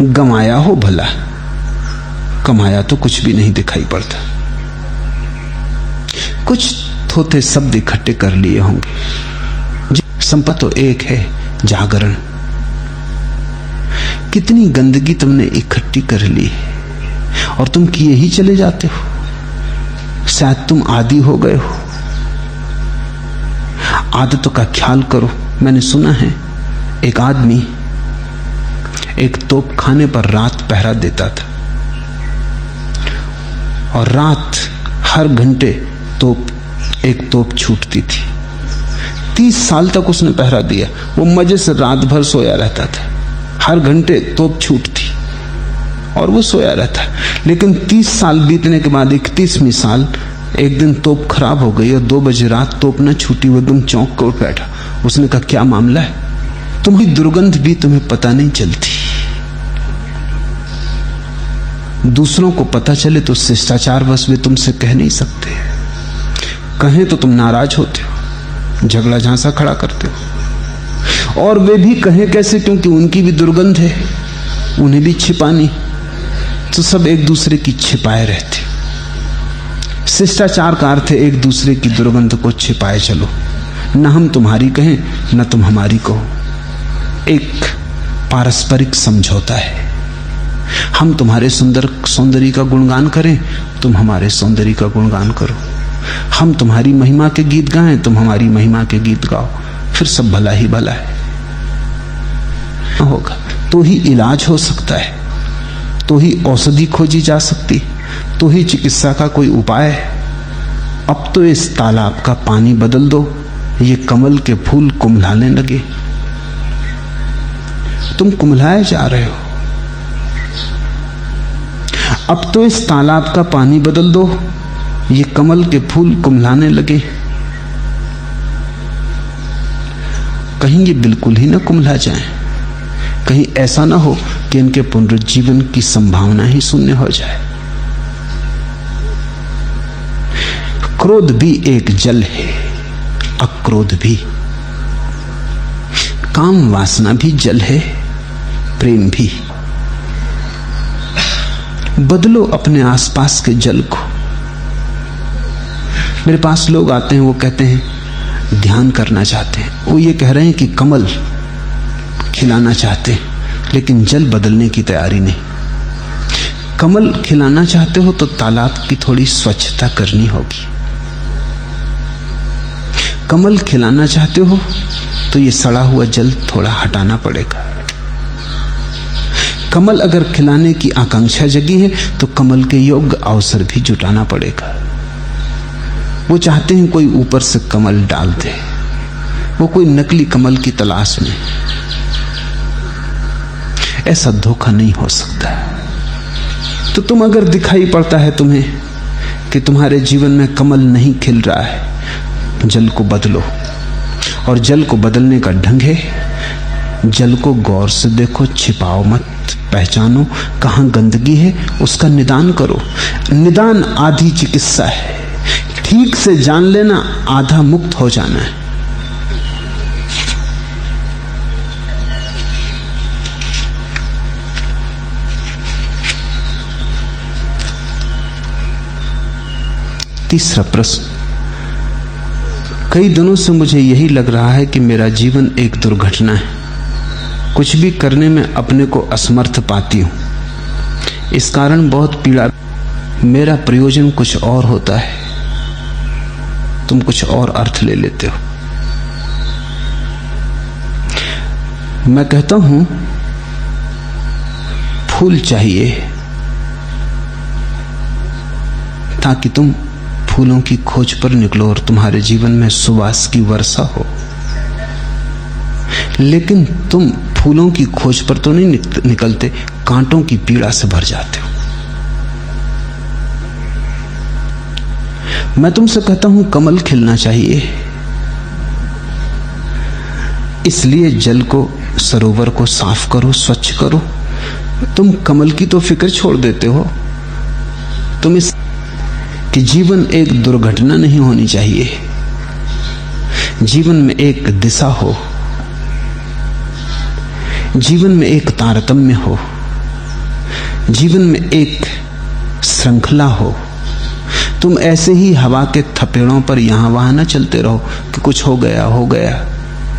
गंवाया हो भला, कमाया तो कुछ भी नहीं दिखाई पड़ता। कुछ थोथे शब्द इकट्ठे कर लिए होंगे। संपत्ति तो एक है, जागरण। कितनी गंदगी तुमने इकट्ठी कर ली और तुम किए ही चले जाते हो। शायद तुम आदी हो गए हो। आदतों का ख्याल करो। मैंने सुना है एक आदमी एक तोप खाने पर रात पहरा देता था और रात हर घंटे एक तोप छूटती थी। 30 साल तक उसने पहरा दिया। वो मजे से रात भर सोया रहता था। हर घंटे तोप छूटती और वो सोया रहता। लेकिन 30 साल बीतने के बाद 31वें साल एक दिन तोप खराब हो गई और 2 बजे रात तोप न छूटी। वो एकदम चौंक कर उठ बैठा। उसने कहा, क्या मामला है? तुम्हारी दुर्गंध भी तुम्हें पता नहीं चलती। दूसरों को पता चले तो शिष्टाचार बस वे तुमसे कह नहीं सकते। कहें तो तुम नाराज होते हो, झगड़ा झांसा खड़ा करते हो। और वे भी कहें कैसे, क्योंकि उनकी भी दुर्गंध है, उन्हें भी छिपानी। तो सब एक दूसरे की छिपाए रहते। शिष्टाचार का अर्थ है एक दूसरे की दुर्गंध को छिपाए चलो। न हम तुम्हारी कहें न तुम हमारी कहो। एक पारस्परिक समझौता है। हम तुम्हारे सौंदर्य का गुणगान करें, तुम हमारे सौंदर्य का गुणगान करो। हम तुम्हारी महिमा के गीत गाएं, तुम हमारी महिमा के गीत गाओ। फिर सब भला ही भला है। होगा तो ही इलाज हो सकता है, तो ही औषधि खोजी जा सकती, तो ही चिकित्सा का कोई उपाय है। अब तो इस तालाब का पानी बदल दो, ये कमल के फूल कुम्हलाने लगे। तुम कुम्हलाए जा रहे हो। अब तो इस तालाब का पानी बदल दो, ये कमल के फूल कुम्हलाने लगे। कहीं ये बिल्कुल ही ना कुम्हला जाएं। कहीं ऐसा ना हो कि इनके पुनरुज्जीवन की संभावना ही शून्य हो जाए। क्रोध भी एक जल है, अक्रोध भी। काम वासना भी जल है, प्रेम भी। बदलो अपने आसपास के जल को। मेरे पास लोग आते हैं, वो कहते हैं ध्यान करना चाहते हैं। वो ये कह रहे हैं कि कमल खिलाना चाहते हैं, लेकिन जल बदलने की तैयारी नहीं। कमल खिलाना चाहते हो तो तालाब की थोड़ी स्वच्छता करनी होगी। कमल खिलाना चाहते हो तो ये सड़ा हुआ जल थोड़ा हटाना पड़ेगा। कमल अगर खिलाने की आकांक्षा जगी है तो कमल के योग्य अवसर भी जुटाना पड़ेगा। वो चाहते हैं कोई ऊपर से कमल डाल दे, वो कोई नकली कमल की तलाश में। ऐसा धोखा नहीं हो सकता। तो तुम अगर दिखाई पड़ता है तुम्हें कि तुम्हारे जीवन में कमल नहीं खिल रहा है, जल को बदलो। और जल को बदलने का ढंग है, जल को गौर से देखो, छिपाओ मत, पहचानो कहां गंदगी है, उसका निदान करो। निदान आधी चिकित्सा है। ठीक से जान लेना आधा मुक्त हो जाना है। तीसरा प्रश्न, कई दिनों से मुझे यही लग रहा है कि मेरा जीवन एक दुर्घटना है। कुछ भी करने में अपने को असमर्थ पाती हूं। इस कारण बहुत पीड़ा। मेरा प्रयोजन कुछ और होता है, तुम कुछ और अर्थ ले लेते हो। मैं कहता हूं फूल चाहिए ताकि तुम फूलों की खोज पर निकलो और तुम्हारे जीवन में सुवास की वर्षा हो। लेकिन तुम फूलों की खोज पर तो नहीं निकलते, कांटों की पीड़ा से भर जाते हो। मैं तुमसे कहता हूं कमल खिलना चाहिए, इसलिए जल को, सरोवर को साफ करो, स्वच्छ करो। तुम कमल की तो फिक्र छोड़ देते हो। तुम इस कि जीवन एक दुर्घटना नहीं होनी चाहिए, जीवन में एक दिशा हो, जीवन में एक तारतम्य हो, जीवन में एक श्रृंखला हो। तुम ऐसे ही हवा के थपेड़ों पर यहां वहां न चलते रहो कि कुछ हो गया,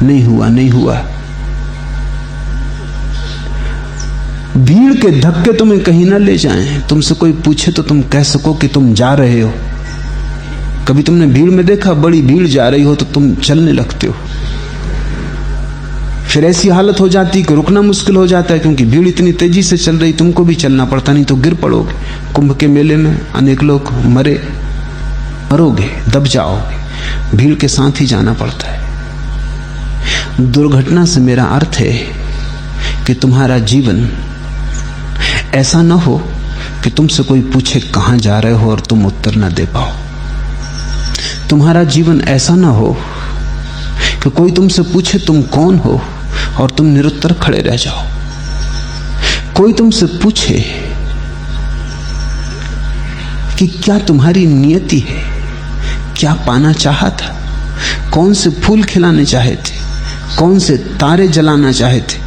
नहीं हुआ, नहीं हुआ। भीड़ के धक्के तुम्हें कहीं ना ले जाएं। तुमसे कोई पूछे तो तुम कह सको कि तुम जा रहे हो। कभी तुमने भीड़ में देखा, बड़ी भीड़ जा रही हो तो तुम चलने लगते हो। फिर ऐसी हालत हो जाती कि रुकना मुश्किल हो जाता है, क्योंकि भीड़ इतनी तेजी से चल रही, तुमको भी चलना पड़ता, नहीं तो गिर पड़ोगे। कुंभ के मेले में अनेक लोग मरोगे, दब जाओगे। भीड़ के साथ ही जाना पड़ता है। दुर्घटना से मेरा अर्थ है कि तुम्हारा जीवन ऐसा न हो कि तुमसे कोई पूछे कहां जा रहे हो और तुम उत्तर न दे पाओ। तुम्हारा जीवन ऐसा न हो कि कोई तुमसे पूछे तुम कौन हो और तुम निरुत्तर खड़े रह जाओ। कोई तुमसे पूछे कि क्या तुम्हारी नियति है, क्या पाना चाहा था, कौन से फूल खिलाने चाहे थे, कौन से तारे जलाना चाहे थे,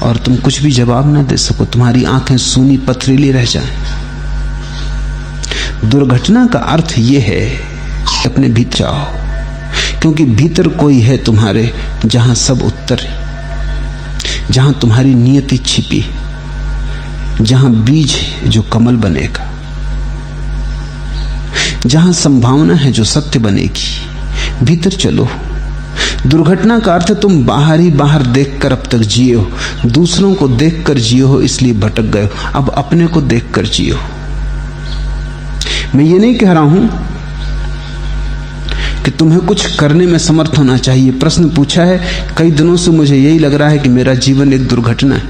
और तुम कुछ भी जवाब ना दे सको, तुम्हारी आंखें सूनी पथरीली रह जाएं। दुर्घटना का अर्थ यह है कि अपने भीतर जाओ, क्योंकि भीतर कोई है तुम्हारे जहां सब उत्तर है, जहां तुम्हारी नियति छिपी, जहां बीज है जो कमल बनेगा, जहां संभावना है जो सत्य बनेगी। भीतर चलो। दुर्घटना का अर्थ तुम बाहर ही बाहर देखकर अब तक जिए हो, दूसरों को देखकर जिए हो, इसलिए भटक गए हो। अब अपने को देखकर जिए हो। मैं ये नहीं कह रहा हूं कि तुम्हें कुछ करने में समर्थ होना चाहिए। प्रश्न पूछा है, कई दिनों से मुझे यही लग रहा है कि मेरा जीवन एक दुर्घटना है।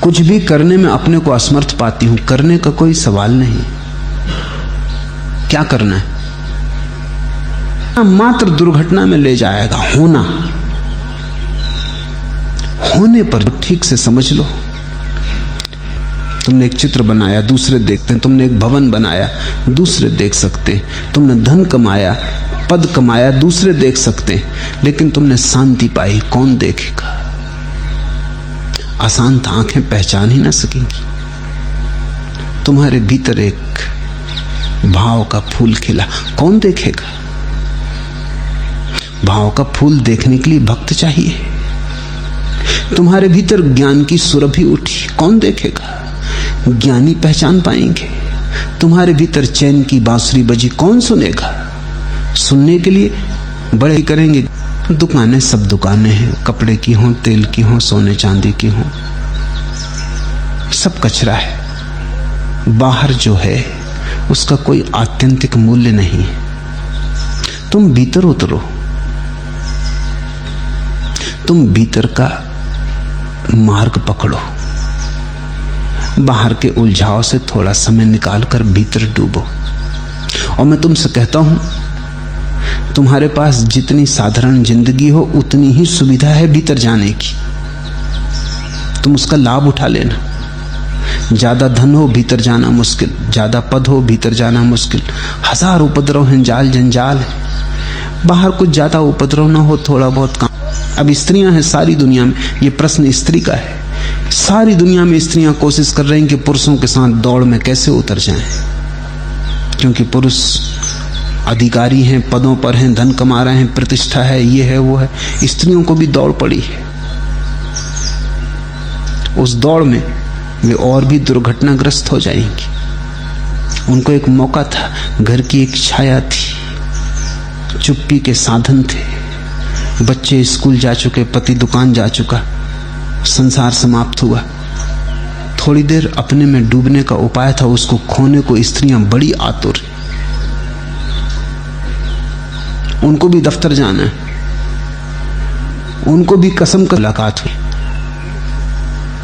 कुछ भी करने में अपने को असमर्थ पाती हूं। करने का कोई सवाल नहीं। क्या करना है? मात्र दुर्घटना में ले जाएगा। होने पर ठीक से समझ लो। तुमने एक चित्र बनाया, दूसरे देखते हैं। तुमने एक भवन बनाया, दूसरे देख सकते हैं। तुमने धन कमाया, पद कमाया, दूसरे देख सकते हैं। लेकिन तुमने शांति पाई, कौन देखेगा? अशांत आंखें पहचान ही ना सकेंगी। तुम्हारे भीतर एक भाव का फूल खिला, कौन देखेगा? भाव का फूल देखने के लिए भक्त चाहिए। तुम्हारे भीतर ज्ञान की सुरभि उठी, कौन देखेगा? ज्ञानी पहचान पाएंगे। तुम्हारे भीतर चैन की बांसुरी बजी, कौन सुनेगा? सुनने के लिए बड़े ही करेंगे। दुकानें, सब दुकानें हैं, कपड़े की हों, तेल की हों, सोने चांदी की हों, सब कचरा है। बाहर जो है उसका कोई आत्यंतिक मूल्य नहीं। तुम भीतर उतरो। तुम भीतर का मार्ग पकड़ो। बाहर के उलझाव से थोड़ा समय निकालकर भीतर डूबो। और मैं तुमसे कहता हूं, तुम्हारे पास जितनी साधारण जिंदगी हो उतनी ही सुविधा है भीतर जाने की। तुम उसका लाभ उठा लेना। ज्यादा धन हो, भीतर जाना मुश्किल। ज्यादा पद हो, भीतर जाना मुश्किल। हजार उपद्रव हैं, जाल जंजाल है। बाहर कुछ ज्यादा उपद्रव ना हो, थोड़ा बहुत काम। अब स्त्रियां हैं सारी दुनिया में, ये प्रश्न स्त्री का है। सारी दुनिया में स्त्रियां कोशिश कर रही हैं कि पुरुषों के साथ दौड़ में कैसे उतर जाएं, क्योंकि पुरुष अधिकारी हैं, पदों पर हैं, धन कमा रहे हैं, प्रतिष्ठा है, ये है वो है। स्त्रियों को भी दौड़ पड़ी है। उस दौड़ में वे और भी दुर्घटनाग्रस्त हो जाएंगी। उनको एक मौका था, घर की एक छाया थी, चुप्पी के साधन थे। बच्चे स्कूल जा चुके, पति दुकान जा चुका, संसार समाप्त हुआ। थोड़ी देर अपने में डूबने का उपाय था, उसको खोने को स्त्रियां बड़ी आतुर। उनको भी दफ्तर जाना है, उनको भी कसम का मुलाकात हुई।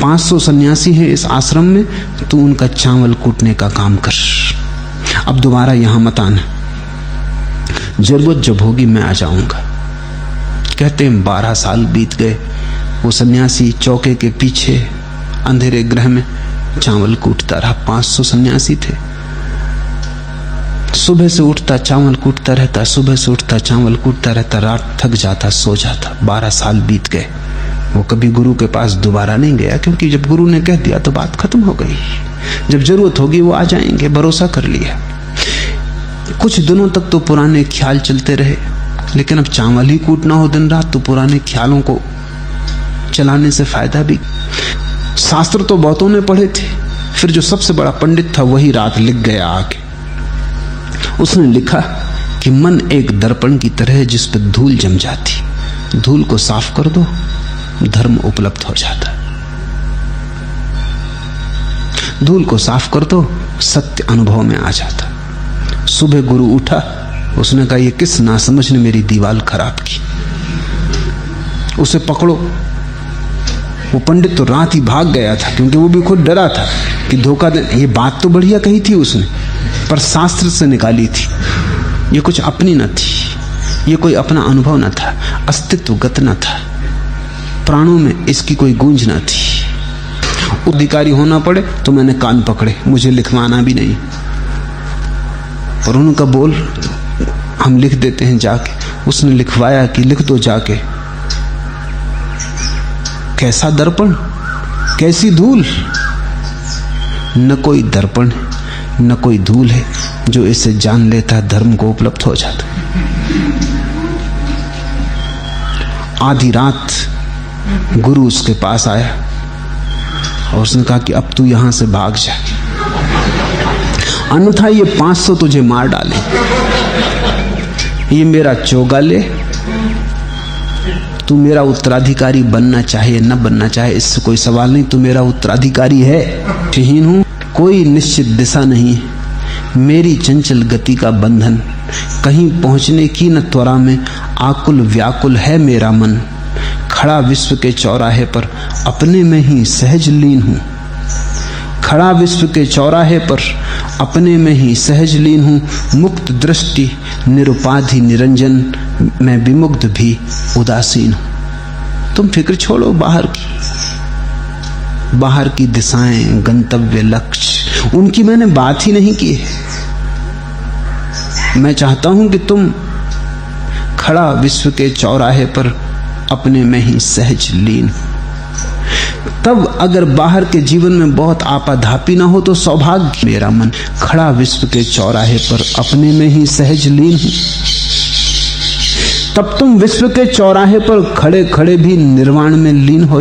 500 सन्यासी हैं इस आश्रम में, तू उनका चावल कूटने का काम कर। अब दोबारा यहां मत आना, जरूरत जब होगी मैं आ जाऊंगा। कहते हैं 12 साल बीत गए। वो सन्यासी चौके के पीछे अंधेरे गृह में चावल कूटता रहा। 500 सन्यासी थे। सुबह से उठता चावल कूटता रहता, सुबह से उठता चावल कूटता रहता, रात थक जाता, सो जाता। 12 साल बीत गए। वो कभी गुरु के पास दोबारा नहीं गया, क्योंकि जब गुरु ने कह दिया तो बात खत्म हो गई। जब जरूरत होगी वो आ जाएंगे, भरोसा कर लिया। कुछ दिनों तक तो पुराने ख्याल चलते रहे, लेकिन अब चावल ही कूटना हो दिन रात तो पुराने ख्यालों को चलाने से फायदा भी। शास्त्र तो बहुतों ने पढ़े थे, फिर जो सबसे बड़ा पंडित था वही रात लिख गया आके। उसने लिखा कि मन एक दर्पण की तरह है जिस पर धूल जम जाती, धूल को साफ कर दो, धर्म उपलब्ध हो जाता। धूल को साफ कर दो, सत्य अनुभव में आ जाता। सुबह गुरु उठा, उसने कहा ये किस नासमझ ने मेरी दीवार खराब की, उसे पकड़ो। वो पंडित तो रात ही भाग गया था, क्योंकि वो भी खुद डरा था कि धोखा दे। ये बात तो बढ़िया कही थी उसने, पर शास्त्र से निकाली थी। ये कुछ अपनी न थी, ये कोई अपना अनुभव न था, अस्तित्वगत न था, प्राणों में इसकी कोई गूंज न थी। अधिकारी होना पड़े तो मैंने कान पकड़े, मुझे लिखवाना भी नहीं। और उनका बोल हम लिख देते हैं जाके। उसने लिखवाया कि लिख दो जाके। कैसा दर्पण, कैसी धूल। न कोई दर्पण है, न कोई धूल है, जो इसे जान लेता धर्म को उपलब्ध हो जाता। आधी रात गुरु उसके पास आया और उसने कहा कि अब तू यहां से भाग जा, अन्यथा ये 500 तुझे मार डाले। ये मेरा चोगा ले, तू मेरा उत्तराधिकारी बनना चाहे न बनना चाहे इससे कोई सवाल नहीं, तू मेरा उत्तराधिकारी है। विहीन हूं, कोई निश्चित दिशा नहीं, मेरी चंचल गति का बंधन, कहीं पहुंचने की न त्वरा में आकुल व्याकुल है मेरा मन। खड़ा विश्व के चौराहे पर अपने में ही सहज लीन हूं, खड़ा विश्व के चौराहे पर अपने में ही सहज लीन हूं। मुक्त दृष्टि निरुपाधि निरंजन, मैं विमुग्ध भी उदासीन हूं। तुम फिक्र छोड़ो बाहर की दिशाएं, गंतव्य, लक्ष्य, उनकी मैंने बात ही नहीं की है। मैं चाहता हूं कि तुम खड़ा विश्व के चौराहे पर अपने में ही सहज लीन। तब अगर बाहर के जीवन में बहुत आपाधापी ना हो तो सौभाग्य। मेरा मन खड़ा विश्व के चौराहे पर अपने में ही सहज लीन हूं। तब तुम विश्व के चौराहे पर खड़े खड़े भी निर्वाण में लीन हो।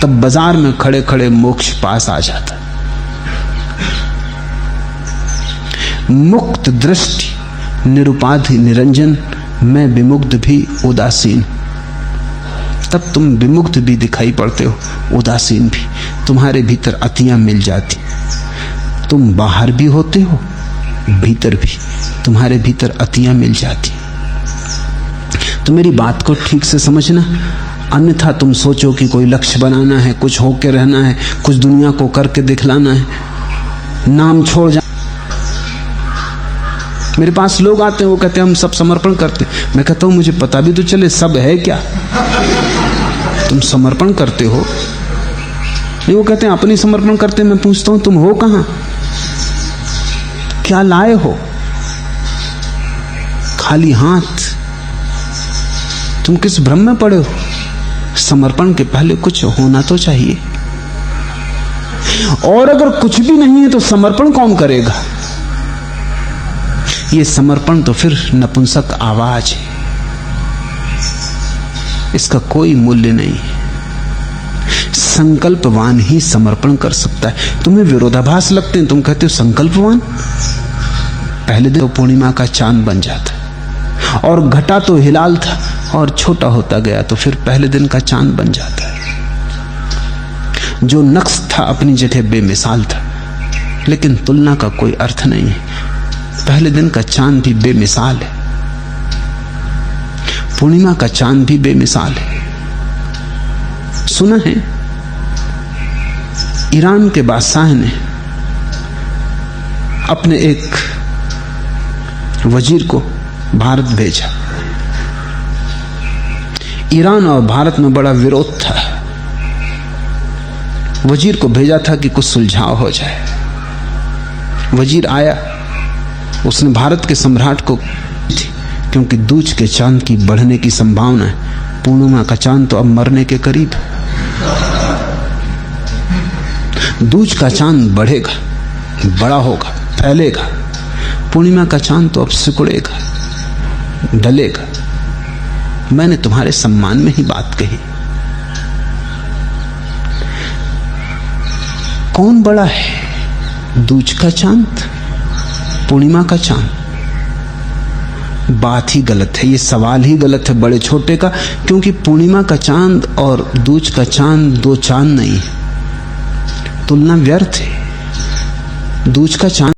तब बाजार में खड़े खड़े मोक्ष पास आ जाता। मुक्त दृष्टि निरुपाधि निरंजन, मैं विमुग्ध भी उदासीन। तब तुम विमुग्ध भी दिखाई पड़ते हो, उदासीन भी। तुम्हारे भीतर अतियां मिल जाती। तुम बाहर भी होते हो, भीतर भी तुम्हारे भीतर अतियां मिल जाती। तो मेरी बात को ठीक से समझना, अन्यथा तुम सोचो कि कोई लक्ष्य बनाना है, कुछ होके रहना है, कुछ दुनिया को करके दिखलाना है, नाम छोड़ जा। मेरे पास लोग आते हैं, वो कहते हैं हम सब समर्पण करते हैं। मैं कहता हूं मुझे पता भी तो चले सब है क्या। तुम समर्पण करते हो? नहीं, वो कहते हैं अपनी समर्पण करते हैं। मैं पूछता हूं तुम हो कहां, क्या लाए हो? खाली हाथ। तुम किस भ्रम में पड़े हो? समर्पण के पहले कुछ होना तो चाहिए, और अगर कुछ भी नहीं है तो समर्पण कौन करेगा? ये समर्पण तो फिर नपुंसक आवाज है, इसका कोई मूल्य नहीं। संकल्पवान ही समर्पण कर सकता है। तुम्हें विरोधाभास लगते हैं, तुम कहते हो संकल्पवान। पहले दिन तो पूर्णिमा का चांद बन जाता, और घटा तो हिलाल था और छोटा होता गया तो फिर पहले दिन का चांद बन जाता है। जो नक्श था अपनी जगह बेमिसाल था, लेकिन तुलना का कोई अर्थ नहीं है। पहले दिन का चांद भी बेमिसाल है, पूर्णिमा का चांद भी बेमिसाल है। सुना है ईरान के बादशाह ने अपने एक वजीर को भारत भेजा। ईरान और भारत में बड़ा विरोध था। वजीर को भेजा था कि कुछ सुलझाव हो जाए। वजीर आया, उसने भारत के सम्राट को थी, क्योंकि दूज के चांद की बढ़ने की संभावना है। पूर्णिमा का चांद तो अब मरने के करीब है। दूज का चांद बढ़ेगा, बड़ा होगा, फैलेगा। पूर्णिमा का चांद तो अब सिकुड़ेगा, ढलेगा। मैंने तुम्हारे सम्मान में ही बात कही। कौन बड़ा है, दूज का चांद, पूर्णिमा का चांद? बात ही गलत है, ये सवाल ही गलत है बड़े छोटे का, क्योंकि पूर्णिमा का चांद और दूज का चांद दो चांद नहीं है। तुलना व्यर्थ है। दूज का चांद